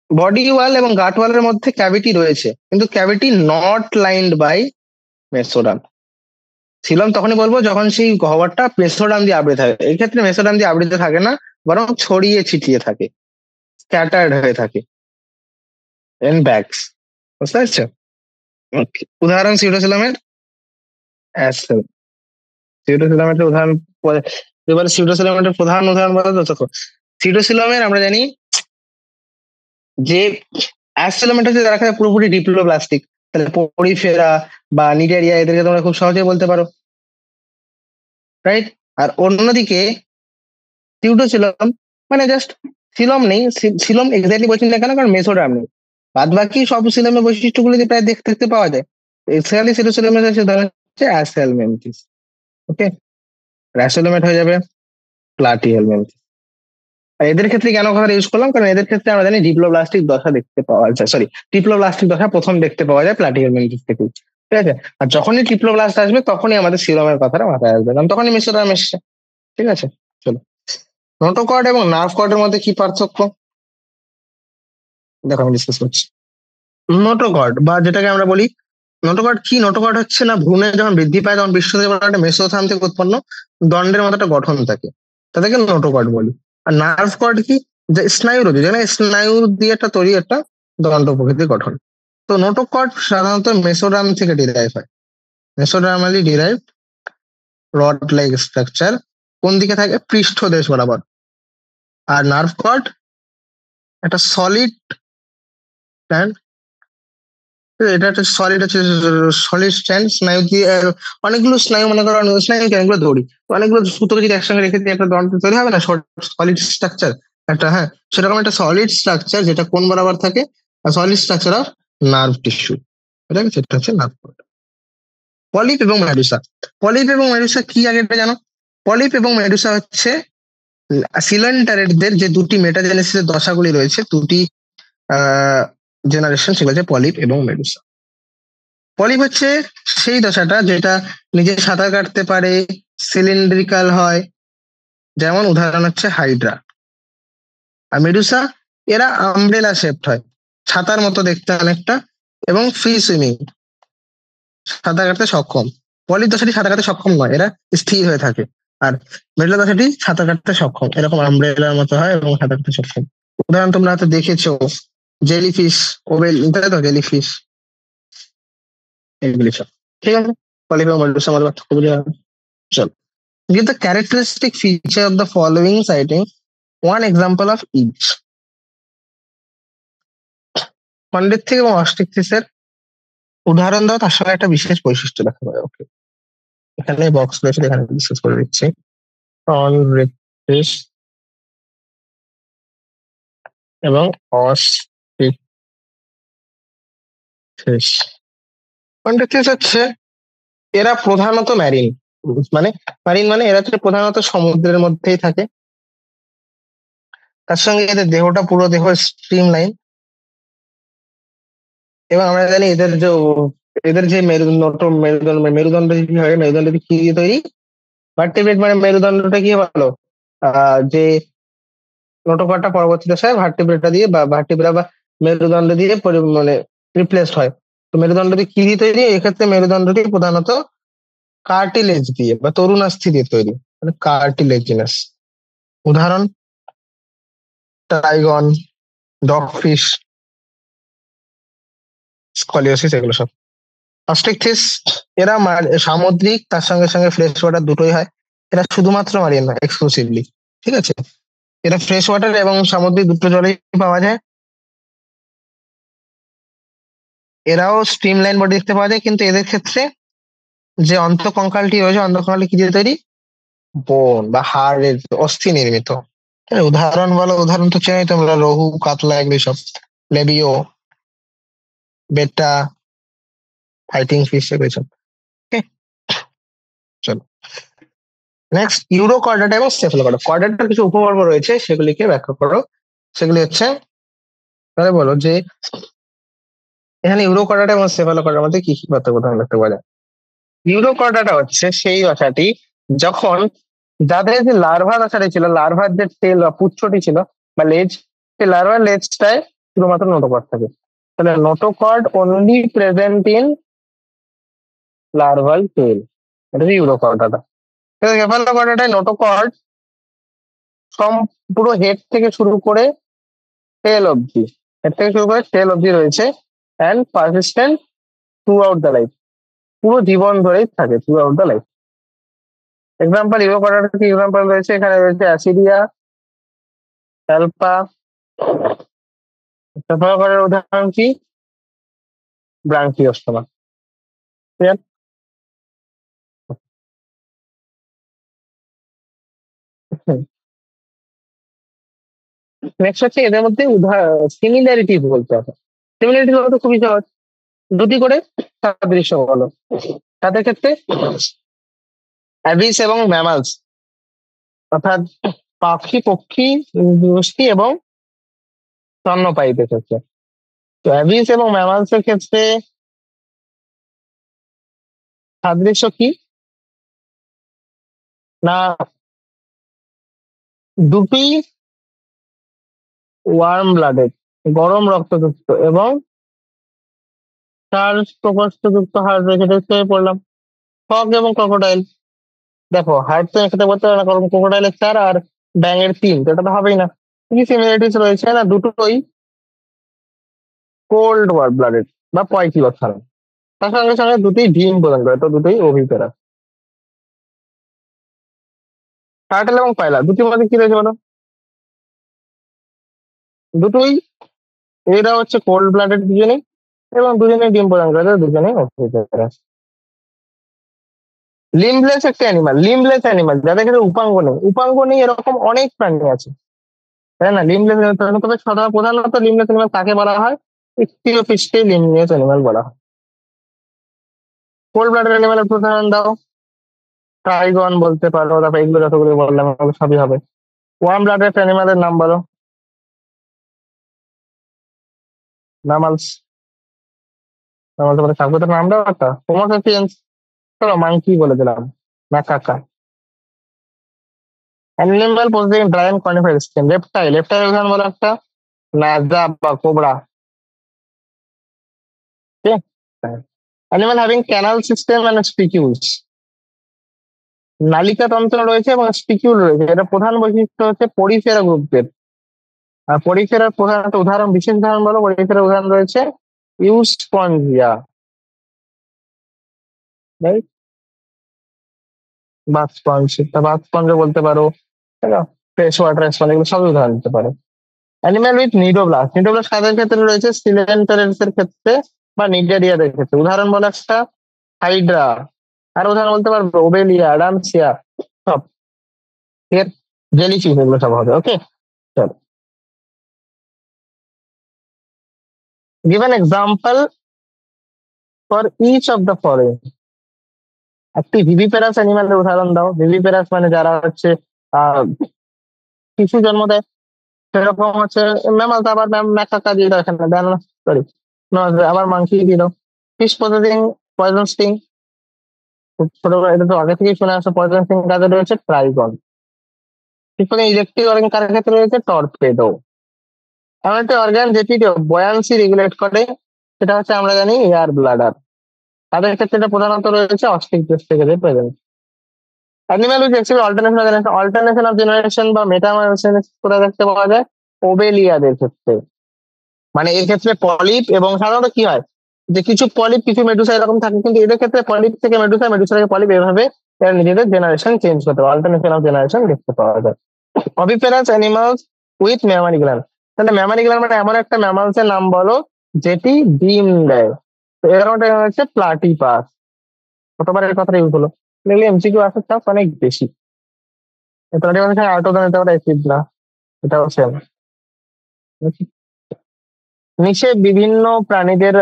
বডি ওয়াল এবং গাট ওয়ালের মধ্যে ক্যাভিটি রয়েছে, কিন্তু cavity not lined by mesoderm. Coelom তখনই বলবো যখন সেই গহ্বরটা মেসোডার্ম দিয়ে আবৃত থাকে, এই ক্ষেত্রে মেসোডার্ম দিয়ে আবৃত থাকে না, বরং ছড়িয়ে ছিটিয়ে থাকে, স্ক্যাটার্ড হয়ে থাকে এন ব্যাগস, বুঝতে পারছো? Okay. উদাহরণ সিউডোসিলামের, সিউডোসিলামের উদাহরণ এবারে সিউডোসিলামের প্রধান উদাহরণ বলা তো, দেখো সিউডোসিলামের আমরা জানি যে অ্যাসিলোমেট হচ্ছে যারা খায় পুরোপুরি ডিপ্লোপ্লাস্টিক, তাহলে পরিফেরা বা নিডারিয়া এদেরকে তোমরা খুব সহজেই বলতে পারো, রাইট? আর অন্যদিকে সিউডোসিলম মানে জাস্ট সিলম নেই, সিলম এক্স্যাক্টলি বলছি না কেন, কারণ মেসোডার্ম নেই, বাদ বাকি সব সিলমের বৈশিষ্ট্যগুলি প্রায় দেখতে দেখতে পাওয়া যায়। এক্স্যাক্টলি সিউডোসিলমের ধরন হচ্ছে অ্যাসেলমেন্টিস। ওকে, অ্যাসেলমেট হয়ে যাবে প্লাটিহেলমিনথেস। আর এদের ক্ষেত্রে কেন কথা ইউজ করলাম, কারণ এদের ক্ষেত্রে আমরা জানি ডিপ্লোব্লাস্টিক দশা দেখতে পাওয়া যায়, সরি ট্রিপ্লোব্লাস্টিক দশা প্রথম দেখতে পাওয়া যায় প্লাটিহেলমিনথেস থেকে, ঠিক আছে? আর যখনই ট্রিপ্লোব্লাস্ট আসবে তখনই আমাদের সিলোমের কথাটা মাথায় আসবে, কারণ তখনই মেসোডার্ম এসছে, ঠিক আছে? চলো। নোটোকর্ড এবং নার্ভ কর্ডের মধ্যে কি পার্থক্য দেখো আমি ডিসকাস করছি। নোটোকর্ড বা যেটাকে আমরা বলি নোটোকর্ড কি, নোটোকর্ড হচ্ছে না ভ্রূণে যখন বৃদ্ধি পায় তখন বৃষ্টিতে একটা মেসোথাম থেকে উৎপন্ন দণ্ডের মতো একটা গঠন থাকে, তাদেরকে নোটোকর্ড বলি। আর নার্ভ কর্ড কি, যে স্নায়ু রোধী, যেখানে স্নায়ু দিয়ে একটা তৈরি একটা দণ্ড প্রকৃতির গঠন। তো নোটোকর্ড সাধারণত মেসোডার্ম থেকে ডিরাইভ হয়, মেসোডার্মালি ডিরাইভ রড লাইক স্ট্রাকচার কোন দিকে থাকে, পৃষ্ঠদেশ বরাবর। আর নার্ভ কর্ড একটা সলিড, এটা একটা সলিড হচ্ছে সলিড স্ট্যান্ড, স্নায়ু দিয়ে অনেকগুলো স্নায়ু মনে করো, স্নায়ু কেন এগুলো দড়ি, অনেকগুলো সুতোকে যদি একসঙ্গে রেখে দিয়ে একটা দণ্ড তৈরি হবে না, সলিড স্ট্রাকচার একটা, হ্যাঁ সেরকম একটা সলিড স্ট্রাকচার যেটা কোন বরাবর থাকে, solid structure of nerve tissue, ঠিক আছে, সেটা হচ্ছে নার্ভ। পলিপ এবং মেডুসা, পলিপ এবং মেডুসা কি আগে এটা জানো? পলিপ এবং মেডুসা হচ্ছে সিলেন্টারেটদের যে দুটি মেটাজেনেসিসের দশাগুলি রয়েছে, দুটি জেনারেশন, সেগুলো হচ্ছে পলিপ এবং মেডুসা। পলিপ হচ্ছে সেই দশাটা যেটা নিজে সাঁতার কাটতে পারে, সিলিন্ড্রিক্যাল হয়, যেমন উদাহরণ হচ্ছে হাইড্রা। আর মেডুসা এরা আমব্রেলা শেপড হয়, ছাতার মতো দেখতে অনেকটা, এবং ফ্রি সুইমিং, সাঁতার কাটতে সক্ষম। পলিপ দশাটি সাঁতার কাটতে সক্ষম নয়, এরা স্থির হয়ে থাকে। আর মেডুলা দশাটি সাঁতার কাটতে সক্ষম, এরকম আমব্রেলার মতো হয় এবং সাঁতার কাটতে সক্ষম। উদাহরণ তোমরা হয়তো দেখেছো, জেলিফিশ, ওবেল, তাই তো, জেলিফিশ, এগুলি সব। ঠিক আছে, পলিপ এবং মেডুসা আমাদের পার্থক্য বুঝে গেল। চলো, give the characteristic feature of the following citing one example of each. কন্ডেক্টিভ এবং অস্টিকথিসের উদাহরণ দাও, তার সঙ্গে একটা বিশেষ বৈশিষ্ট্য দেখা যায়। ওকে, এখানে বক্স রয়েছে, এখানে ডিসকাস করে দিচ্ছি। কনডেক্টিভ এবং অস্টিকথিস। কন্ডেক্টিভ হচ্ছে এরা প্রধানত ম্যারিন, মানে ম্যারিন মানে এরা হচ্ছে প্রধানত সমুদ্রের মধ্যেই থাকে। তার সঙ্গে এদের দেহটা পুরো দেহ স্ট্রিম লাইন, এবং আমরা জানি এদের যে মেরুদণ্ড কি হয়, মেরুদণ্ড কি দিয়ে তৈরি, ভার্টিব্রেট মানে মেরুদণ্ডটা কি ভালো, যে নোটোকর্ডটা পরবর্তী দশায় ভার্টিব্রেটা দিয়ে বা ভার্টিব্রা বা মেরুদণ্ড দিয়ে মানে রিপ্লেসড হয়। তো মেরুদণ্ডটি কি দিয়ে তৈরি, এক্ষেত্রে মেরুদণ্ডটি প্রধানত কার্টিলেজ দিয়ে বা তরুণাস্থি দিয়ে তৈরি, মানে কার্টিলেজিনাস। উদাহরণ টাইগন, ডগফিশ, স্কলিওসিস, এগুলো সব। অস্ট্রিকথিস এরা সামুদ্রিক, তার সঙ্গে সঙ্গে ফ্রেশ ওয়াটার দুটোই হয়। এরা শুধুমাত্র মারিন নয়, এক্সক্লুসিভলি, ঠিক আছে। এরা ফ্রেশ ওয়াটার এবং সামুদ্রিক দুটো জলেই পাওয়া যায়। এরাও স্ট্রিম লাইন বডি দেখতে পাওয়া যায়, কিন্তু এদের ক্ষেত্রে যে অন্তঃকঙ্কালটি রয়েছে, অন্তঃকঙ্কালটি কি দিয়ে তৈরি, বোন বা হাড়ের অস্থি নির্মিত। উদাহরণ বলো, উদাহরণ তো চেনাই তোমরা, রহু, কাতলা, এগুলি সব, লেবিও, বেটা, ফাইটিং ফিশ, এগুলি সব। ওকে, চলো নেক্সট, ইউরোকর্ডাটা এবং স্টেফেলোকর্ডা। কর্ডাটার কিছু উপপর্ব রয়েছে, সেগুলিকে ব্যাখ্যা করো। সেগুলি হচ্ছে, তাহলে বলো যে এখানে ইউরোকর্ডাটা এবং স্টেফেলোকর্ডার মধ্যে কি কি পার্থক্য দেখতে পাওয়া যায়। ইউরোকর্ডাটা হচ্ছে সেই দশাটি যখন যাদের যে লার্ভা দশাটি ছিল, লার্ভার যে টেল বা পুচ্ছটি ছিল বা লেজ, সেই লার্ভার লেজটায় শুধুমাত্র নোটোকর্ড থাকে। তাহলে notochord only present in larval tail, এটা হচ্ছে ইউরোকর্ডাটা। স্টেফেলোকর্ডাটায় নোটোকর্ড পুরো হেড থেকে শুরু করে টেল অবধি, হেড থেকে শুরু করে টেল অবধি রয়েছে, and persistent throughout the life, পুরো জীবন ধরেই থাকে, throughout the life. Example, ইউরোকর্ডাটার কি এক্সাম্পল রয়েছে, এখানে রয়েছে অ্যাসিডিয়া, অ্যালপা। স্টেফেলোকর্ডের উদাহরণ কি, ব্রাঙ্কিওস্টোমা। ক্লিয়ার? নেক্সট হচ্ছে এদের মধ্যে সিমিলারিটি বলতে হবে। সিমিলারিটি বলতে খুবই সহজ, দুটি করে সাদৃশ্য বলো। তাদের ক্ষেত্রে অ্যাবিস এবং ম্যামালস, অর্থাৎ পাখি, পক্ষী গোষ্ঠী এবং স্তন্যপায়ীদের ক্ষেত্রে। তো অ্যাবিস এবং ম্যামালস এর ক্ষেত্রে সাদৃশ্য কি না, দুটি ওয়ার্ম ব্লাডেড, গরম রক্তযুক্ত এবং চার প্রকোষ্ঠযুক্ত হাড় রয়েছে, দেখতে পড়লাম। ফগ এবং ক্রোকোডাইল, দেখো হার্ট তো একসাথে বলতে পারে না, কারণ ক্রোকোডাইলের চার আর ব্যাঙের তিন, তো এটা তো হবেই না। কি সিমিলারিটিস রয়েছে না, দুটোই কোল্ড ব্লাডেড বা পয়কিবৎসল। তার সঙ্গে সঙ্গে দুটোই ডিম প্রদান করে, তো দুটোই ওভিপেরা। টার্টল এবং পায়লা দুটির মধ্যে কি রয়েছে বলো? দুটোই, এরা হচ্ছে কোল্ড ব্লাডেড দুজনেই, এবং দুজনেই ডিম প্রদান করে, দুজনেই ওভিপেরা। লিমলেস একটা অ্যানিমাল, লিমলেস অ্যানিমাল যাদের ক্ষেত্রে উপাঙ্গ নেই, উপাঙ্গ নেই এরকম অনেক প্রাণী আছে, তাই না? লিমলেস, তবে প্রধানত লিমলেস অ্যানিমাল কাকে বলা হয়? ইকথিওফিশকে লিমলেস অ্যানিমাল বলা হয়। কোল্ড ব্লাডেড অ্যানিমালের উদাহরণ দাও। ট্রাইগন বলতে পারো, তারপর এগুলো যতগুলো বললাম এগুলো সবই হবে। ওয়ার্ম ব্লাডেড অ্যানিমালের নাম বলো, ম্যামালস। ম্যামালস বলে সার্বজনীন নাম দাও একটা। হোমো স্যাপিয়েন্স, চলো মাংকি বলে দিলাম, Macaca. Animal possessing dry and coniferous skin, reptile, reptile উদাহরণ বলো একটা। নাজা বা কোবরা। ঠিক আছে। Animal having canal system and spicules, নালিকা তন্ত্র রয়েছে এবং স্পিকিউল রয়েছে, এটা প্রধান বৈশিষ্ট্য হচ্ছে পরিফেরা গ্রুপের। আর পরিফেরার প্রধানত উদাহরণ, বিশেষ উদাহরণ বলো, পরিফেরার উদাহরণ রয়েছে Euspongia, right? Bath sponge, bath sponge বলতে পারো, তাই না? ফ্রেশ ওয়াটার স্পঞ্জ, এগুলো সবই উদাহরণ দিতে পারো। অ্যানিমাল উইথ নিডোব্লাস্ট, নিডোব্লাস্ট কাদের ক্ষেত্রে রয়েছে? সিলেন্টারের ক্ষেত্রে বা নিডারিয়াদের ক্ষেত্রে। উদাহরণ বলো একটা, হাইড্রা। আর উদাহরণ বলতে পারবো ওবেলিয়া, অ্যাডামসিয়া, সব। ঠিক আছে, জেলিফিশ, এগুলো সব হবে। ওকে, চলো। Give an example for each of the following. একটি ভিভিপেরাস অ্যানিমালের উদাহরণ দাও। ভিভিপেরাস মানে যারা হচ্ছে আহ শিশু জন্ম দেয়, সেরকম হচ্ছে ম্যামাল। আবার ম্যাকাকা দিয়ে দাও এখানে, ব্যানানা, সরি, আবার মাংকি দিয়ে দাও। ফিশ প্রসেসিং পয়জন স্টিং, ছোট, এটা তো আগে থেকেই শুনে আসো। পয়জন স্টিং কাজে রয়েছে ট্রাইগন। ফিশ প্রসেসিং ইলেকট্রিক অর্গান কার ক্ষেত্রে রয়েছে? টর্পেডো। এমন একটা অর্গান যেটি বয়ান্সি রেগুলেট করে, সেটা হচ্ছে আমরা জানি এয়ার ব্লাডার। তাদের ক্ষেত্রে এটা প্রধানত রয়েছে অস্টিক টেস্টিকেলের presence. Animal with exhibit alternation of generation বা মেটামরফোসিস কোথায় দেখতে পাওয়া যায়? ওবেলিয়াদের ক্ষেত্রে। মানে এর ক্ষেত্রে পলিপ, এবং সাধারণত কি হয় যে কিছু পলিপ কিছু মেডুসা এরকম থাকে, কিন্তু এদের ক্ষেত্রে পলিপ থেকে মেডুসা, মেডুসা থেকে পলিপ, এভাবে এরা নিজেদের জেনারেশন চেঞ্জ করতে পারে, অল্টারনেশন অফ জেনারেশন দেখতে পাওয়া যায়। অবিপেরাস অ্যানিমালস উইথ ম্যামারি গ্ল্যান্ড, তাহলে ম্যামারি গ্ল্যান্ড মানে এমন একটা ম্যামালস এর নাম বলো যেটি ডিম দেয়। তো এরকম একটা হচ্ছে প্লাটিপাস। কতবার এর কথাটা ইউজ হলো? এগুলি এমসিকিউ আসার চান্স অনেক বেশি। প্লাটিপাস আর্ট ওদান নিতে পারে, অ্যাসিড না, এটাও সেম। নিচে বিভিন্ন প্রাণীদের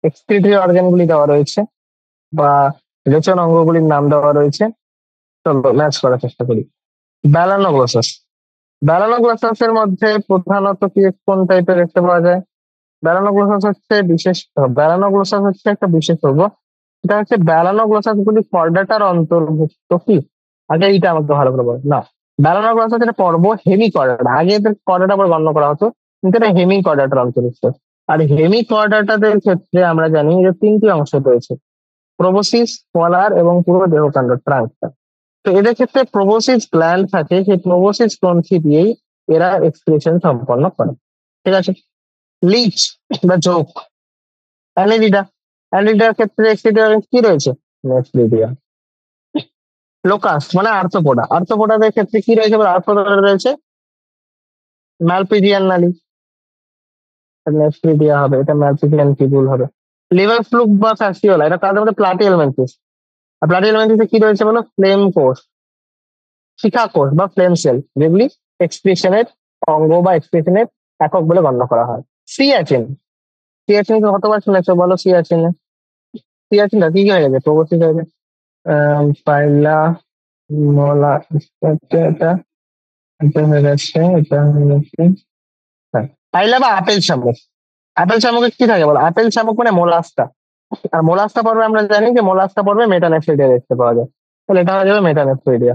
এক্সক্রিটরি অর্গান গুলি দেওয়া রয়েছে, বা রেচন অঙ্গগুলির নাম দেওয়া রয়েছে। চলো ম্যাচ করার চেষ্টা করি। ব্যালানোগ্লোসাস, ব্যালানোগ্লোসাস এর মধ্যে প্রধানত কি কোন টাইপের দেখতে পাওয়া যায়? ব্যালানোগ্লোসাস হচ্ছে একটা বিশেষজ্ঞ। এটা হচ্ছে ব্যালানোগ্লোসাস গুলি কর্ডাটার অন্তর্ভুক্ত কি? আগে এইটা আমাকে ভালো করে বলো না। ব্যালানোগ্লোসাস এটা পর্ব হেমি কর্ডাটা, আগে এদের কর্ডাটা আবার গণ্য করা হতো, কিন্তু এটা হেমি কর্ডাটার অন্তর্ভুক্ত। আর হেমি কর্ডাটাদের ক্ষেত্রে আমরা জানি যে তিনটি অংশ রয়েছে: প্রোবোসিস, পলার এবং পুরো দেহকাণ্ড, ট্রাঙ্কটা। তো এদের ক্ষেত্রে প্রোবোসিস গ্ল্যান্ড থাকে, সেই প্রোবোসিস গ্রন্থি দিয়েই এরা এক্সক্রিশন সম্পন্ন করে। ঠিক আছে। লিচ বা জোক, অ্যানিলিডা, অ্যানিলিডার ক্ষেত্রে এক্সক্রিটরি কি রয়েছে? নেফ্রিডিয়া। লোকাস মানে আর্থ্রোপোডা, আর্থ্রোপোডাদের ক্ষেত্রে কি রয়েছে? আর্থ্রোপোডা রয়েছে ম্যালপিজিয়ান নালী, নেফ্রিডিয়া হবে, এটা ম্যালপিজিয়ান টিবিউল হবে। লিভার ফ্লুক বা ফ্যাসিওলা, এটা কাদের মধ্যে? প্লাটিহেলমিনথেস। আর প্লাটিহেলমিনথেসে কি রয়েছে বলো? ফ্লেম কোষ, শিখা কোষ বা ফ্লেম সেল, যেগুলি এক্সপ্রেশনের অঙ্গ বা এক্সপ্রেশনের একক বলে গণ্য করা হয়। সিয়াচিন, সিয়াচিন কতবার শুনেছো বলো? সিয়াচিন, সিয়াচিনটা কি কি হয়ে গেছে? প্রবর্তিত হয়ে গেছে পাইলা, মলা, এটা এটা এটা হয়ে গেছে, এটা হয়ে গেছে। হ্যাঁ, পাইলা বা আপেল শামুক। আপেল শামুকে কি থাকে বলো? আপেল শামুক মানে মোলাস্কা। আর মোলাস্কা পর্বে আমরা জানি যে মোলাস্কা পর্বে মেটানেফ্রিডিয়া দেখতে পাওয়া যায়, তাহলে এটা হয়ে যাবে মেটানেফ্রিডিয়া।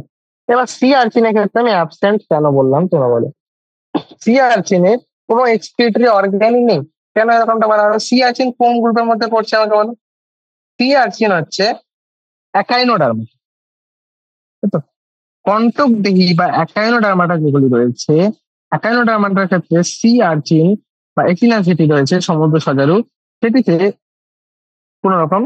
এবার সি আর্চিনের ক্ষেত্রে আমি অ্যাবসেন্ট কেন বললাম তোমরা বলো। সি আর্চিনে কোনো এক্সক্রিটরি অর্গানই নেই, কেন এরকমটা বলা হলো? সি আর্চিন কোন গ্রুপের মধ্যে পড়ছে আমাকে বলো। সি আর্চিন হচ্ছে একাইনোডার্মা, তো কন্টক দেহি বা একাইনোডার্মাটা যেগুলি রয়েছে, একাইনোডার্মাটার ক্ষেত্রে সি আর্চিন বা একিনা যেটি রয়েছে সমুদ্র সজারু, সেটিতে কোন রকম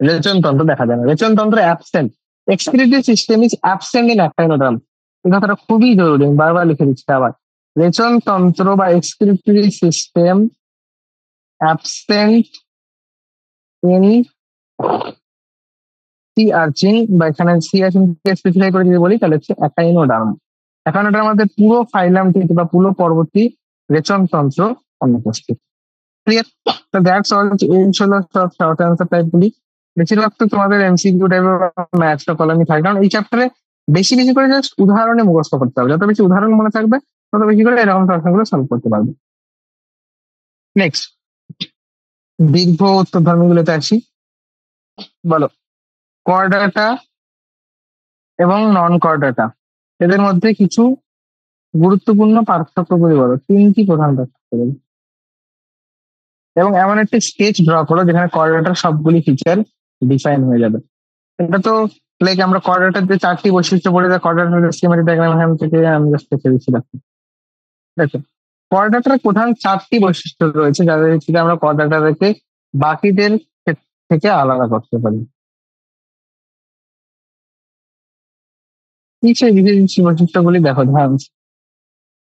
রেচনতন্ত্র দেখা যায় না, রেচনতন্ত্র absent. Excretory system is absent in echinoderm. এই কথাটা খুবই জরুরি, আমি বারবার লিখে দিচ্ছি আবার। রেচনতন্ত্র বা excretory system absent in sea urchin, বা এখানে সি আর্চিন স্পেসিফাই করে যদি বলি তাহলে হচ্ছে অ্যাকাইনোডার্ম। অ্যাকাইনোডার্মাতে পুরো ফাইলামটি বা পুরো পর্বতটি রেচনতন্ত্র অনুপস্থিত। ক্লিয়ার? তো দ্যাটস অল। এই ছিল সব শর্ট অ্যান্সার টাইপ গুলি। বেশিরভাগ তো তোমাদের এমসিকিউ টাইপের ম্যাথস বা কলমই থাকে, কারণ এই চ্যাপ্টারে বেশি বেশি করে জাস্ট উদাহরণে মুখস্থ করতে হবে। যত বেশি উদাহরণ মনে থাকবে তত বেশি করে এরকম প্রশ্নগুলো সলভ করতে পারবে। নেক্সট, দীর্ঘ উত্তরধর্মীগুলোতে আসি। বলো, করডাটা এবং নন করডাটা এদের মধ্যে কিছু গুরুত্বপূর্ণ পার্থক্যগুলি বলো, তিনটি প্রধান পার্থক্য বলো। এবং এমন একটি স্কেচ ড্র করো যেখানে করডাটার সবগুলি ফিচার ডিফাইন হয়ে যাবে। এটা তো লাইক আমরা কোয়াড্রেটার যে চারটি বৈশিষ্ট্য বলে দেয়, কোয়াড্রেটার স্কিমেটিক ডায়াগ্রাম থেকে আমি জাস্ট লিখে দিচ্ছি। দেখো, কোয়াড্রেটারের প্রধান চারটি বৈশিষ্ট্য রয়েছে যাদের ভিত্তিতে আমরা কোয়াড্রেটারকে বাকিদের থেকে আলাদা করতে পারি। কি সেই বিশেষ বৈশিষ্ট্যগুলি দেখো, ধ্যান।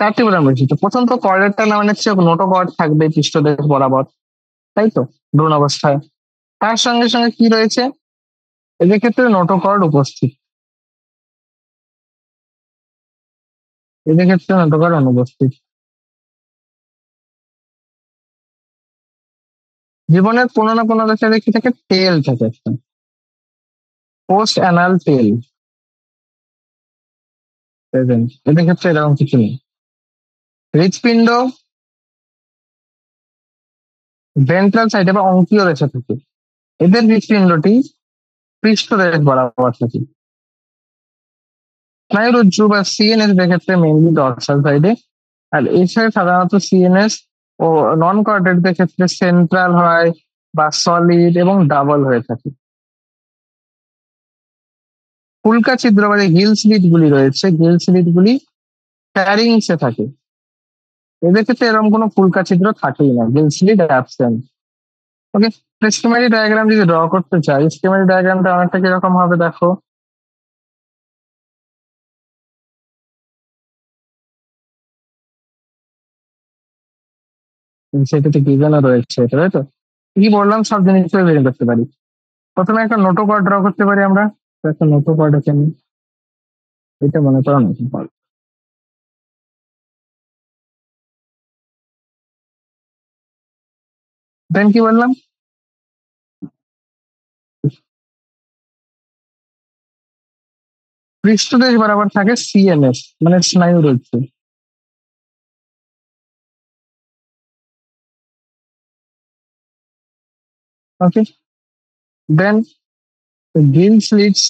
চারটি প্রধান বৈশিষ্ট্য। প্রথম তো কোয়াড্রেটার না মানে হচ্ছে নোটোকর্ড থাকবে পৃষ্ঠদেশ বরাবর, তাই তো, ভ্রূণ অবস্থায়। তার সঙ্গে সঙ্গে কি রয়েছে, এদের ক্ষেত্রে নোটোকর্ড উপস্থিত, এদের ক্ষেত্রে নোটোকর্ড অনুপস্থিত। জীবনের কোনো না কোনো দেশে দেখি থাকে টেল থাকে একটা, পোস্ট অ্যানাল টেল প্রেজেন্ট, এদের ক্ষেত্রে এরকম কিছু নেই। হৃৎপিণ্ড ভেন্ট্রাল সাইডে বা অঙ্কীয় রেখা থাকে, এদের হৃৎপিণ্ডটি পৃষ্ঠদেশ বরাবর থাকে। স্নায়ুরজ্জু বা সিএনএস এদের ক্ষেত্রে মেইনলি ডরসাল সাইডে, আর এছাড়া সাধারণত সিএনএস ও নন কর্ডেটদের ক্ষেত্রে সেন্ট্রাল হয় বা সলিড এবং ডাবল হয়ে থাকে। উল্কা ছিদ্র বা যে গিল স্লিট গুলি রয়েছে, গিল স্লিট গুলি ফ্যারিংসে থাকে, এদের ক্ষেত্রে এরকম কোনো ফুলকা ছিদ্র থাকেই না, গিল স্লিট অ্যাবসেন্ট। ওকে, স্কিমেটিক ডায়াগ্রাম যদি ড্র করতে চাই, স্কিমেটিক ডায়াগ্রামটা অনেকটা কিরকম হবে দেখো। সেটাতে গিভেনও রয়েছে, তাই তো? কি বললাম সব জিনিস বের করতে পারি। প্রথমে একটা নোটো কর্ড ড্র করতে পারি আমরা। তো একটা নোটো কর্ড আছে, আমি এটা মনে করো নোটো কর্ড। দেন কি বললাম, পৃষ্ঠদেশ বরাবর থাকে সিএনএস মানে স্নায়ুরজ্জু। ওকে, দেন গিল স্লিটস,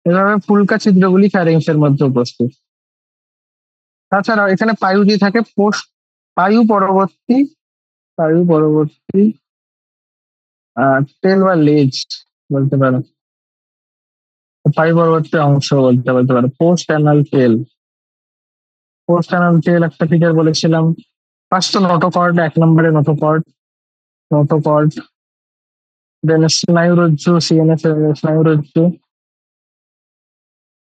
এভাবে ফুলকা ছিদ্রগুলি ফ্যারিংস এর মধ্যে উপস্থিত। তাছাড়াও এখানে পায়ু দিয়ে থাকে পোস্ট, পায়ু পরবর্তী, পায়ু পরবর্তী টেল বা লেজ বলতে পারো, পায়ু পরবর্তী অংশ বলতে বলতে পারো, পোস্ট অ্যানাল টেল। পোস্ট অ্যানাল টেল একটা ফিচার বলেছিলাম। ফার্স্ট তো নোটোকর্ড, এক নম্বরে নোটোকর্ড, নোটোকর্ড। দেন স্নায়ুরজ্জু, সিএনএস স্নায়ুরজ্জু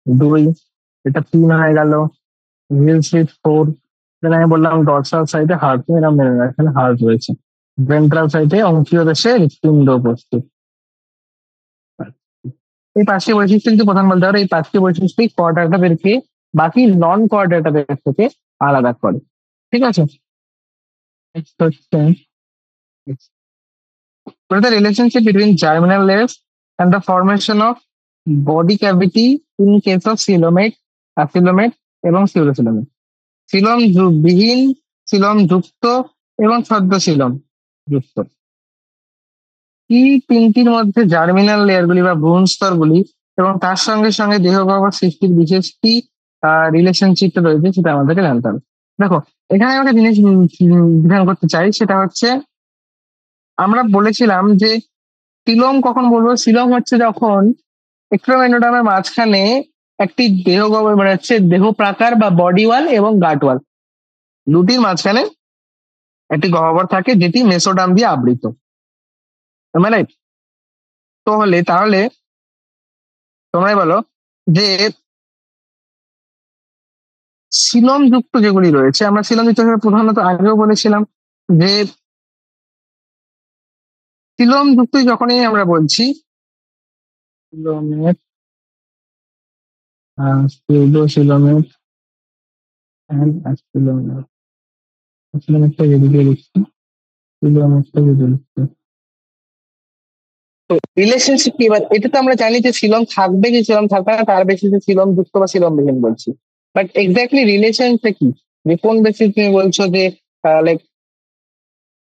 দুই, এটা তিন হয়ে গেল। Hill slit four. দেন আমি বললাম ডরসাল সাইডে হার্ট, এরকম মেনে রাখা, এখানে হার্ট রয়েছে। ভেন্ট্রাল সাইডে অঙ্কীয় দেশে হৃৎপিণ্ড উপস্থিত। এই পাঁচটি বৈশিষ্ট্য কিন্তু প্রধান বলতে পারো, এই পাঁচটি বৈশিষ্ট্যই কর্ডাটাদেরকে বাকি নন কর্ডাটাদের থেকে আলাদা করে। ঠিক আছে, Next হচ্ছে what is the relationship between germinal layers and the formation of body cavity in case of coelomate, acoelomate এবং pseudocoelomate? সিলম বিহীন, সিলম যুক্ত এবং ছদ্ম সিলম যুক্ত। এই তিনটির মধ্যে জার্মিনাল লেয়ার গুলি বা ভ্রূণ স্তরগুলি এবং তার সঙ্গে সঙ্গে দেহগহ্বর সৃষ্টির বিশেষ কি রিলেশনশিপটা রয়েছে সেটা আমাদেরকে জানতে হবে। দেখো, এখানে আমি একটা জিনিস বিধান করতে চাই, সেটা হচ্ছে আমরা বলেছিলাম যে সিলম কখন বলবো, সিলম হচ্ছে যখন এক্সট্রামেন্ডোডামের মাঝখানে একটি দেহগহ্বর মানে হচ্ছে দেহ প্রাকার বা বডি ওয়াল এবং গাট ওয়াল দুটির মাঝখানে একটি গহ্বর থাকে যেটি মেসোডাম দিয়ে আবৃত, মানে তাহলে তোমরাই বলো যে সিলম যুক্ত যেগুলি রয়েছে, আমরা সিলম যুক্ত প্রধানত আগেও বলেছিলাম যে সিলম যুক্ত যখনই আমরা বলছি সিলোমেট, সিলোমেট অ্যান্ড অ্যাসিলোমেট, অ্যাসিলোমেটটা এদিকে লিখছি, সিলোমেটটা এদিকে লিখছি। তো রিলেশনশিপ কি, এবার এটা তো আমরা জানি যে সিলম থাকবে কি সিলম থাকবে না তার বেসিসে সিলম যুক্ত বা সিলম বিহীন বলছি, বাট এক্স্যাক্টলি রিলেশনটা কি, যে কোন বেসিস তুমি বলছো যে লাইক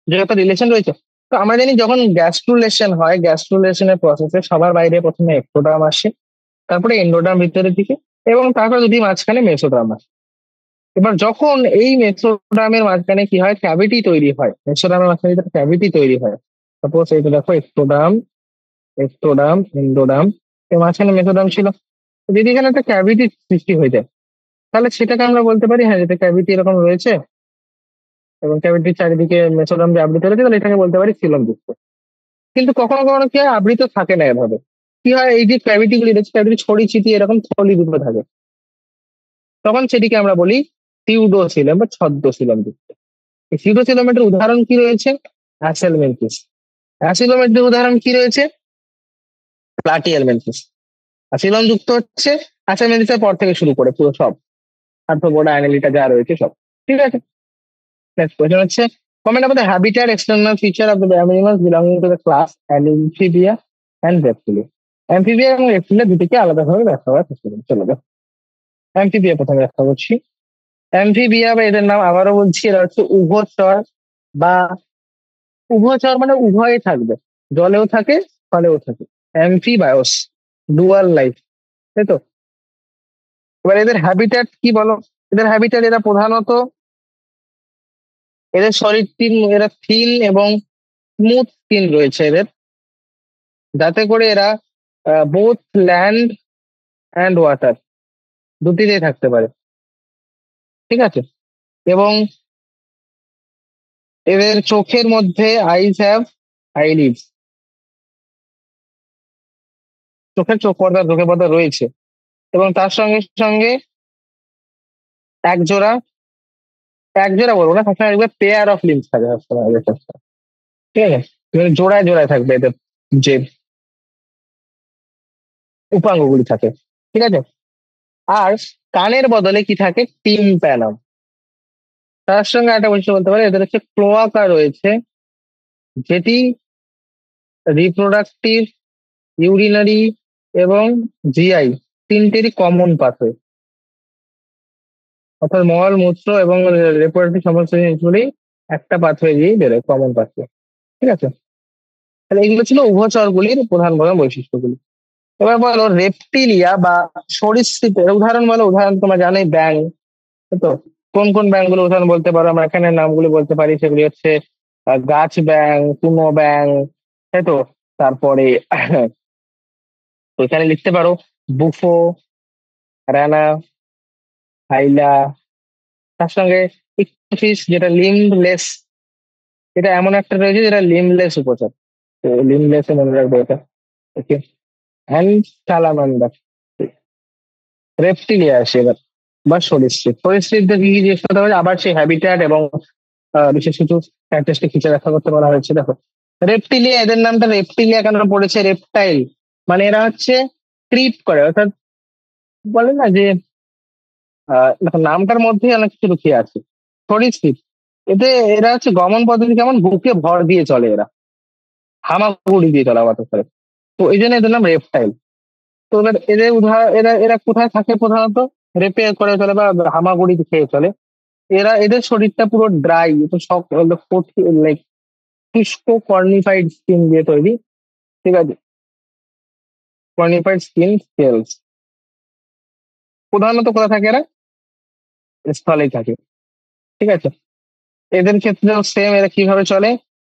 যেটা রিলেশন রয়েছে। তো আমরা জানি যখন গ্যাস্ট্রুলেশন হয়, গ্যাস্ট্রুলেশনের প্রসেসে সবার বাইরে প্রথমে এক্টোডার্ম আসে, তারপরে এন্ডোডার্ম ভিতরের দিকে, এবং তারপরে দুটি মাঝখানে মেসোডার্ম আসে। এবার যখন এই মেসোডার্মের মাঝখানে কি হয়, ক্যাভিটি তৈরি হয়, মেসোডার্মের মাঝখানে যেটা ক্যাভিটি তৈরি হয়, সাপোজ এটা দেখো এক্টোডার্ম, এক্টোডার্ম, এন্ডোডার্ম, এর মাঝখানে মেসোডার্ম ছিল। যদি এখানে একটা ক্যাভিটি সৃষ্টি হয়ে যায়, তাহলে সেটাকে আমরা বলতে পারি হ্যাঁ যেটা ক্যাভিটি এরকম রয়েছে এবং ক্যাভিটির চারিদিকে মেসোডার্ম দিয়ে আবৃত রয়েছে, তাহলে এটাকে বলতে পারি সিলম যুক্ত। কিন্তু কখনো কখনো কি হয়, আবৃত থাকে না এভাবে, কি হয় এই যে ক্যাভিটি গুলি রয়েছে, ক্যাভিটি ছড়িয়ে ছিটিয়ে এরকম থলি দুটো থাকে, তখন সেটিকে আমরা বলি সিউডোসিলম বা ছদ্মশিলম যুক্ত। এই সিউডোসিলমের উদাহরণ কি রয়েছে, অ্যাসেলমেন্টিস। অ্যাসিলোমেটের উদাহরণ কি রয়েছে, প্লাটিহেলমিনথেস। আর সিলম যুক্ত হচ্ছে অ্যাসেলমেন্টিসের পর থেকে শুরু করে পুরো সব আর্থ্রোপোডা, অ্যানালিটা যা রয়েছে সব। ঠিক আছে, নেক্সট কোয়েশ্চেন হচ্ছে comment about the habitat external feature of the animals belonging to the class Amphibia and Reptilia. Amphibia এবং Reptilia দুটিকে আলাদাভাবে ব্যাখ্যা করার চেষ্টা করি। চলো দেখো, অ্যামফিবিয়া প্রথমে ব্যাখ্যা করছি। অ্যামফিবিয়া বা এদের নাম আবারও বলছি, এরা হচ্ছে উভচর বা উভচর মানে উভয়ে থাকবে, জলেও থাকে স্থলেও থাকে, অ্যামফিবায়োস, ডুয়াল লাইফ, তাই তো। এবার এদের হ্যাবিটেট কি বলো, এদের হ্যাবিটেট এরা প্রধানত এদের শরীরটি এরা থিন এবং স্মুথ স্কিন রয়েছে এদের, যাতে করে এরা বোথ ল্যান্ড অ্যান্ড ওয়াটার দুটিতেই থাকতে পারে। ঠিক আছে, এবং এদের চোখের মধ্যে আইজ হ্যাভ আইলিডস, চোখ পর্দা রয়েছে, এবং তার সঙ্গে সঙ্গে একজোড়া একজোড়া বলবো না, সবসময় দেখবে পেয়ার অফ লিম্স থাকে সবসময় এদের চোখটা। ঠিক আছে, এবার জোড়ায় জোড়ায় থাকবে এদের যে উপাঙ্গগুলি থাকে। ঠিক আছে, আর কানের বদলে কি থাকে, টিম্প্যানাম। তার সঙ্গে একটা বৈশিষ্ট্য বলতে পারে, এদের হচ্ছে ক্লোয়াকা রয়েছে, যেটি রিপ্রোডাক্টিভ, ইউরিনারি এবং জিআই তিনটেরই কমন পাথওয়ে, অর্থাৎ মল মূত্র এবং রিপ্রোডাক্টিভ সমস্ত জিনিসগুলি একটা পাথওয়ে দিয়েই বেরোয়, কমন পাথওয়ে। ঠিক আছে, তাহলে এগুলো ছিল উভচরগুলির প্রধান প্রধান বৈশিষ্ট্যগুলি। এবার বলো রেপটিলিয়া বা সরীসৃপের উদাহরণ বলো। উদাহরণ তোমরা জানোই ব্যাং, তো কোন কোন ব্যাঙ গুলো উদাহরণ বলতে পারো, আমরা এখানে নামগুলো বলতে পারি, সেগুলি হচ্ছে গাছ ব্যাং, কুনো ব্যাং, তাই তো। তারপরে তো এখানে লিখতে পারো বুফো, রানা, হাইলা। তার সঙ্গে ফিশ যেটা লিম্বলেস, এটা এমন একটা রয়েছে যেটা লিম্বলেস উপচার, তো লিম্বলেস মনে রাখবে এটা। ওকে, অ্যান্ড সালামান্ডার। রেপটিলিয়া আসে এবার, বা সরীসৃপ। সরীসৃপদের কি কি জিজ্ঞেস করতে পারে, আবার সেই হ্যাবিট্যাট এবং বিশেষ কিছু ক্যারেক্টারিস্টিক ফিচার ব্যাখ্যা করতে বলা হয়েছে। দেখো, রেপটিলিয়া, এদের নামটা রেপটিলিয়া কেন পড়েছে, রেপটাইল মানে এরা হচ্ছে ক্রিপ করে, অর্থাৎ বলে না যে দেখো নামটার মধ্যে অনেক কিছু লুকিয়ে আছে। সরীসৃপ, এতে এরা হচ্ছে গমন পদ্ধতি কেমন, বুকে ভর দিয়ে চলে, এরা হামাগুড়ি দিয়ে চলাচল করে, তো এই জন্য এদের নাম রেপটাইল। তো এবার এদের উদাহরণ, এরা এরা কোথায় থাকে প্রধানত, রেপে করে চলে বা হামাগুড়ি খেয়ে চলে। এদের শরীরটা পুরো ড্রাই, তো সব লাইক শুষ্ক কর্নিফাইড স্কিন দিয়ে তৈরি। ঠিক আছে, কর্নিফাইড স্কিন স্কেলস। প্রধানত কোথা থাকে এরা? স্থলেই থাকে। ঠিক আছে, এদের ক্ষেত্রেও সেম। এরা কিভাবে চলে?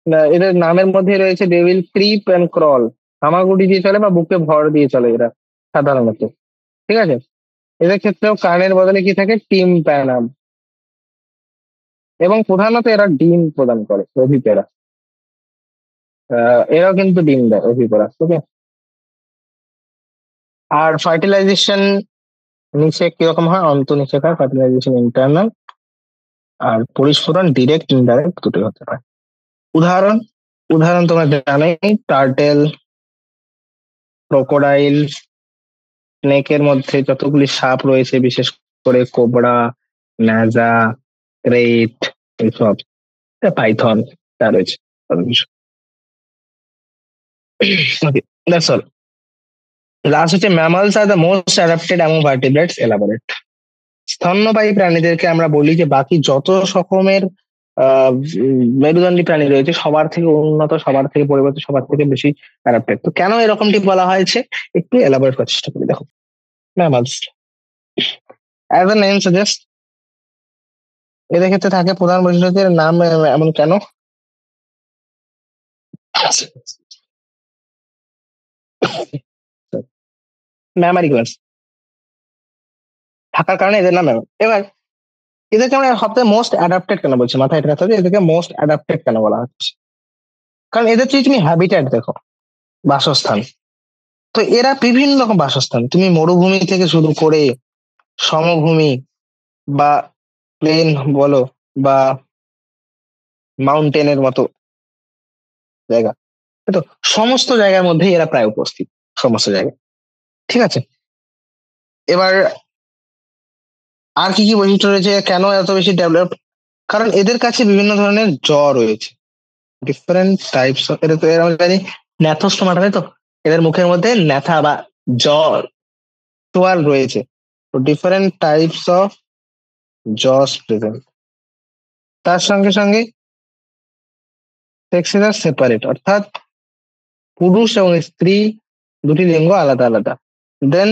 না, এদের নামের মধ্যে রয়েছে they will creep and crawl. হামাগুড়ি দিয়ে চলে বা বুকে ভর দিয়ে চলে এরা সাধারণত। ঠিক আছে, এদের ক্ষেত্রেও কানের বদলে কি থাকে? টিম প্যানাম। এবং প্রধানত এরা ডিম প্রদান করে, অভিপেরা। এরাও কিন্তু ডিম দেয়, অভিপেরা। ওকে। আর ফার্টিলাইজেশন নিচে কিরকম হয়? অন্তঃনিষেক হয় ফার্টিলাইজেশন, ইন্টারনাল। আর পরিস্ফুটন ডিরেক্ট ইনডাইরেক্ট দুটো হতে পারে। উদাহরণ, উদাহরণ তোমরা জানোই, টার্টেল, ক্রোকোডাইল, স্নেকের মধ্যে যতগুলি সাপ রয়েছে, বিশেষ করে কোবরা, ন্যাজা, ক্রেট, এইসব, পাইথন যা রয়েছে। Okay, that's all. লাস্ট হচ্ছে mammals are the most adapted among vertebrates. Elaborate. স্তন্যপায়ী প্রাণীদেরকে আমরা বলি যে বাকি যত রকমের মেরুদণ্ডী প্রাণী রয়েছে সবার থেকে উন্নত, সবার থেকে পরিবর্তিত, সবার থেকে বেশি অ্যাডাপ্টেড। তো কেন এরকমটি বলা হয়েছে একটু এলাবোরেট করার চেষ্টা করি। দেখো, mammals as a name suggest, এদের ক্ষেত্রে থাকে প্রধান বৈশিষ্ট্যের নাম এমন কেন? ম্যামারি গ্ল্যান্ডস থাকার কারণে এদের নাম ম্যামারি। এবার এদেরকে আমরা সবথেকে মোস্ট অ্যাডাপ্টেড কেন বলছি, মাথায় এটা রাখতে হবে, এদেরকে মোস্ট অ্যাডাপ্টেড কেন বলা হচ্ছে? কারণ এদের যদি তুমি হ্যাবিট্যাট দেখো, বাসস্থান, তো এরা বিভিন্ন রকম বাসস্থান, তুমি মরুভূমি থেকে শুরু করে সমভূমি বা প্লেন বলো বা মাউন্টেনের মতো জায়গা, তো সমস্ত জায়গার মধ্যে এরা প্রায় উপস্থিত, সমস্ত জায়গায়। ঠিক আছে, এবার আর কি কি বৈশিষ্ট্য রয়েছে, কেন এত বেশি ডেভেলপ? কারণ এদের কাছে বিভিন্ন ধরনের জ্বর রয়েছে, ডিফারেন্ট টাইপস। এটা তো এরা, আমরা জানি ন্যাথোস্টোমাটা, তাই তো? এদের মুখের মধ্যে ন্যাথা বা জ্বর, টোয়াল রয়েছে। তো different types of jaws present. তার সঙ্গে সঙ্গে সেক্সেস আর সেপারেট, অর্থাৎ পুরুষ এবং স্ত্রী দুটি লিঙ্গ আলাদা আলাদা। দেন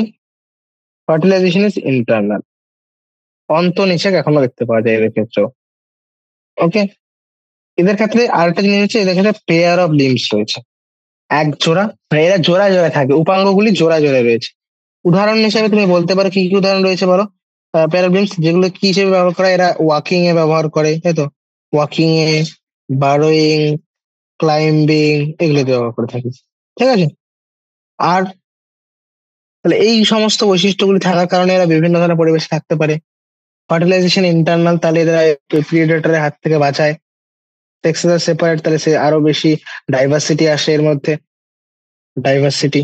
ফার্টিলাইজেশন ইজ ইন্টারনাল। অন্তঃনিষেক এখনো দেখতে পাওয়া যায় এদের ক্ষেত্রেও। ওকে, এদের ক্ষেত্রে আরেকটা জিনিস হচ্ছে, এদের ক্ষেত্রে পেয়ার অফ লিম্স রয়েছে, এক জোড়া, মানে এরা জোড়া জোড়া থাকে, উপাঙ্গগুলি জোড়া জোড়া রয়েছে। উদাহরণ হিসেবে তুমি বলতে পারো, কি কি উদাহরণ রয়েছে বলো? পেয়ার অফ লিম্স যেগুলো কি হিসেবে ব্যবহার করে? এরা ওয়াকিং এ ব্যবহার করে, তাই তো? ওয়াকিং এ, বারোইং, ক্লাইম্বিং, এগুলোতে ব্যবহার করে থাকি। ঠিক আছে, আর তাহলে এই সমস্ত বৈশিষ্ট্যগুলি থাকার কারণে এরা বিভিন্ন ধরনের পরিবেশে থাকতে পারে। ফার্টিলাইজেশন ইন্টারনাল, তাহলে এরা প্রিডেটরের হাত থেকে বাঁচায়। সেক্সেস সেপারেট, তাহলে সে আরো বেশি ডাইভার্সিটি আসে এর মধ্যে, ডাইভার্সিটি।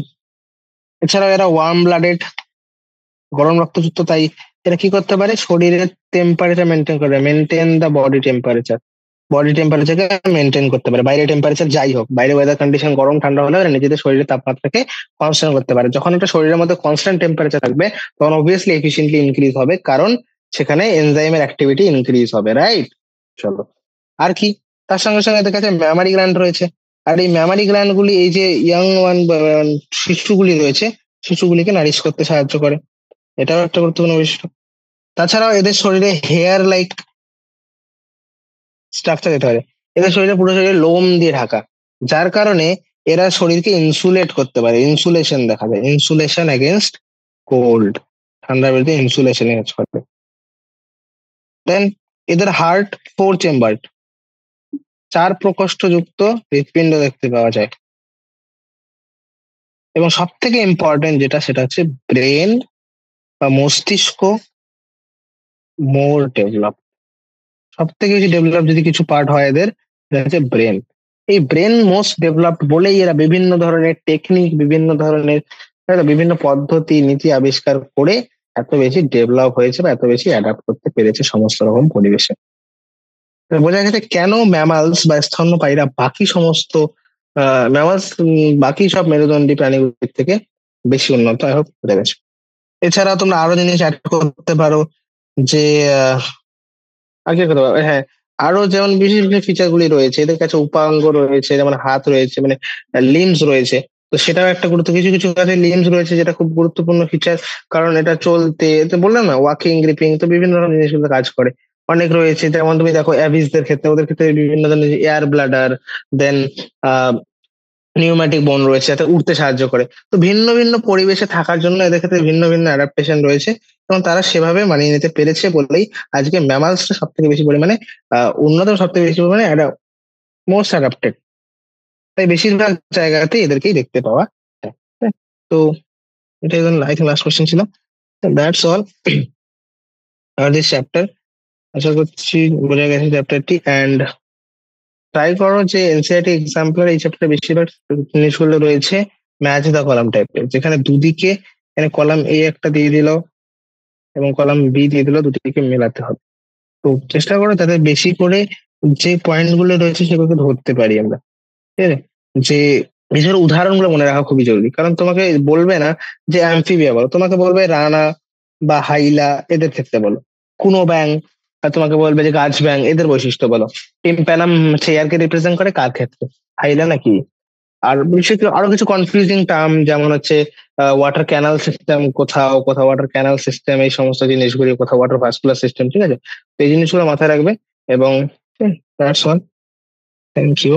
এছাড়াও এরা ওয়ার্ম ব্লাডেড, গরম রক্তযুক্ত, তাই এরা কি করতে পারে? শরীরের টেম্পারেচার মেনটেন করে, maintain the body temperature, body টেম্পারেচারকে মেনটেন করতে পারে। বাইরে টেম্পারেচার যাই হোক, বাইরে ওয়েদার কন্ডিশন গরম ঠান্ডা হলেও এরা নিজেদের শরীরের তাপমাত্রাকে কনস্ট্যান্ট করতে পারে। যখন একটা শরীরের মধ্যে কনস্ট্যান্ট টেম্পারেচার থাকবে, তখন অবভিয়াসলি এফিসিয়েন্টলি ইনক্রিজ হবে, কারণ সেখানে এনজাইমের অ্যাক্টিভিটি ইনক্রিজ হবে, রাইট? চলো, আর কি? তার সঙ্গে সঙ্গে এদের কাছে ম্যামারি গ্ল্যান্ড রয়েছে। আর এই ম্যামারি গ্ল্যান্ড গুলি, এই যে ইয়াং ওয়ান শিশুগুলি রয়েছে, শিশুগুলিকে নারিশ করতে সাহায্য করে, এটাও একটা গুরুত্বপূর্ণ বৈশিষ্ট্য। তাছাড়াও এদের শরীরে হেয়ার লাইক স্ট্রাকচার যেতে পারে, এদের শরীরে পুরো শরীরে লোম দিয়ে ঢাকা, যার কারণে এরা শরীরকে ইনসুলেট করতে পারে। ইনসুলেশন দেখা যায়, ইনসুলেশন এগেনস্ট কোল্ড, ঠান্ডার বিরুদ্ধে ইনসুলেশন কাজ করে। দেন এদের হার্ট ফোর চেম্বার, চার প্রকোষ্ঠ যুক্ত হৃৎপিণ্ড দেখতে পাওয়া যায়। এবং সব থেকে ইম্পর্টেন্ট যেটা, সেটা হচ্ছে ব্রেন বা মস্তিষ্ক মোর ডেভেলপ। সব থেকে বেশি ডেভেলপ যদি কিছু পার্ট হয় এদের, সেটা হচ্ছে ব্রেন। এই ব্রেন মোস্ট ডেভেলপড বলেই এরা বিভিন্ন ধরনের টেকনিক, বিভিন্ন ধরনের, বিভিন্ন পদ্ধতি, নীতি আবিষ্কার করে এত বেশি ডেভেলপ হয়েছে বা এত বেশি অ্যাডাপ্ট করতে পেরেছে সমস্ত রকম পরিবেশে। বোঝা গেছে কেন ম্যামালস বা স্তন্যপায়ীরা বাকি সমস্ত ম্যামালস, বাকি সব মেরুদণ্ডী প্রাণীগুলির থেকে বেশি উন্নত। আই হোপ বোঝা গেছে। এছাড়া তোমরা আরো জিনিস অ্যাড করতে পারো, যে আর কি করতে পারো, হ্যাঁ, আরো যেমন বিশেষ বিশেষ ফিচার গুলি রয়েছে, এদের কাছে উপাঙ্গ রয়েছে, যেমন হাত রয়েছে, মানে লিমস রয়েছে। তো তো সেটাও একটা গুরুত্ব, কিছু কিছু গাছের লিমস রয়েছে যেটা খুব গুরুত্বপূর্ণ ফিচার, কারণ এটা চলতে, তো বললাম না ওয়াকিং গ্রিপিং, তো বিভিন্ন ধরনের জিনিসগুলো কাজ করে। অনেক রয়েছে, যেমন তুমি দেখো অ্যাবিসদের ক্ষেত্রে, ওদের ক্ষেত্রে বিভিন্ন ধরনের এয়ার ব্লাডার, দেন নিউম্যাটিক বোন রয়েছে যাতে উঠতে সাহায্য করে। তো ভিন্ন ভিন্ন পরিবেশে থাকার জন্য এদের ক্ষেত্রে ভিন্ন ভিন্ন অ্যাডাপ্টেশন রয়েছে, এবং তারা সেভাবে মানিয়ে নিতে পেরেছে বলেই আজকে ম্যামালসটা সব থেকে বেশি পরিমাণে উন্নত, সব থেকে বেশি পরিমাণে মোস্ট অ্যাডাপ্টেড। তাই বেশিরভাগ জায়গাতেই এদেরকেই দেখতে পাওয়া যায়। হ্যাঁ, তো এটাই আই থিঙ্ক লাস্ট কোশ্চেন ছিল। দ্যাটস অল আর দিস চ্যাপ্টার। আশা করছি বোঝা গেছে চ্যাপ্টারটি, অ্যান্ড ট্রাই করো যে এনসিআরটি এক্সাম্পলার এই চ্যাপ্টারে বেশিরভাগ জিনিসগুলো রয়েছে ম্যাচ দা কলাম টাইপের, যেখানে দুদিকে, এখানে কলাম এ একটা দিয়ে দিল এবং কলাম বি দিয়ে দিল, দুদিকে মেলাতে হবে। তো চেষ্টা করো তাতে বেশি করে যে পয়েন্ট গুলো রয়েছে সেগুলোকে ধরতে পারি আমরা। ঠিক আছে, যে বিশেষ উদাহরণগুলো মনে রাখা খুবই জরুরি, কারণ তোমাকে বলবে না যে অ্যামফিবিয়া বলো, তোমাকে বলবে রানা বা হাইলা এদের ক্ষেত্রে বলো, কুনো ব্যাং, আর তোমাকে বলবে যে গাছ ব্যাং এদের বৈশিষ্ট্য বলো। টিম্প্যানাম চেয়ারকে রিপ্রেজেন্ট করে কার ক্ষেত্রে, হাইলা নাকি? আর বিশেষ করে আরো কিছু কনফিউজিং টার্ম যেমন হচ্ছে ওয়াটার ক্যানাল সিস্টেম, কোথাও কোথাও ওয়াটার ক্যানাল সিস্টেম, এই সমস্ত জিনিসগুলি, কোথাও ওয়াটার ভাস্কুলার সিস্টেম, ঠিক আছে? তো এই জিনিসগুলো মাথায় রাখবে। এবং দ্যাটস অল, থ্যাংক ইউ।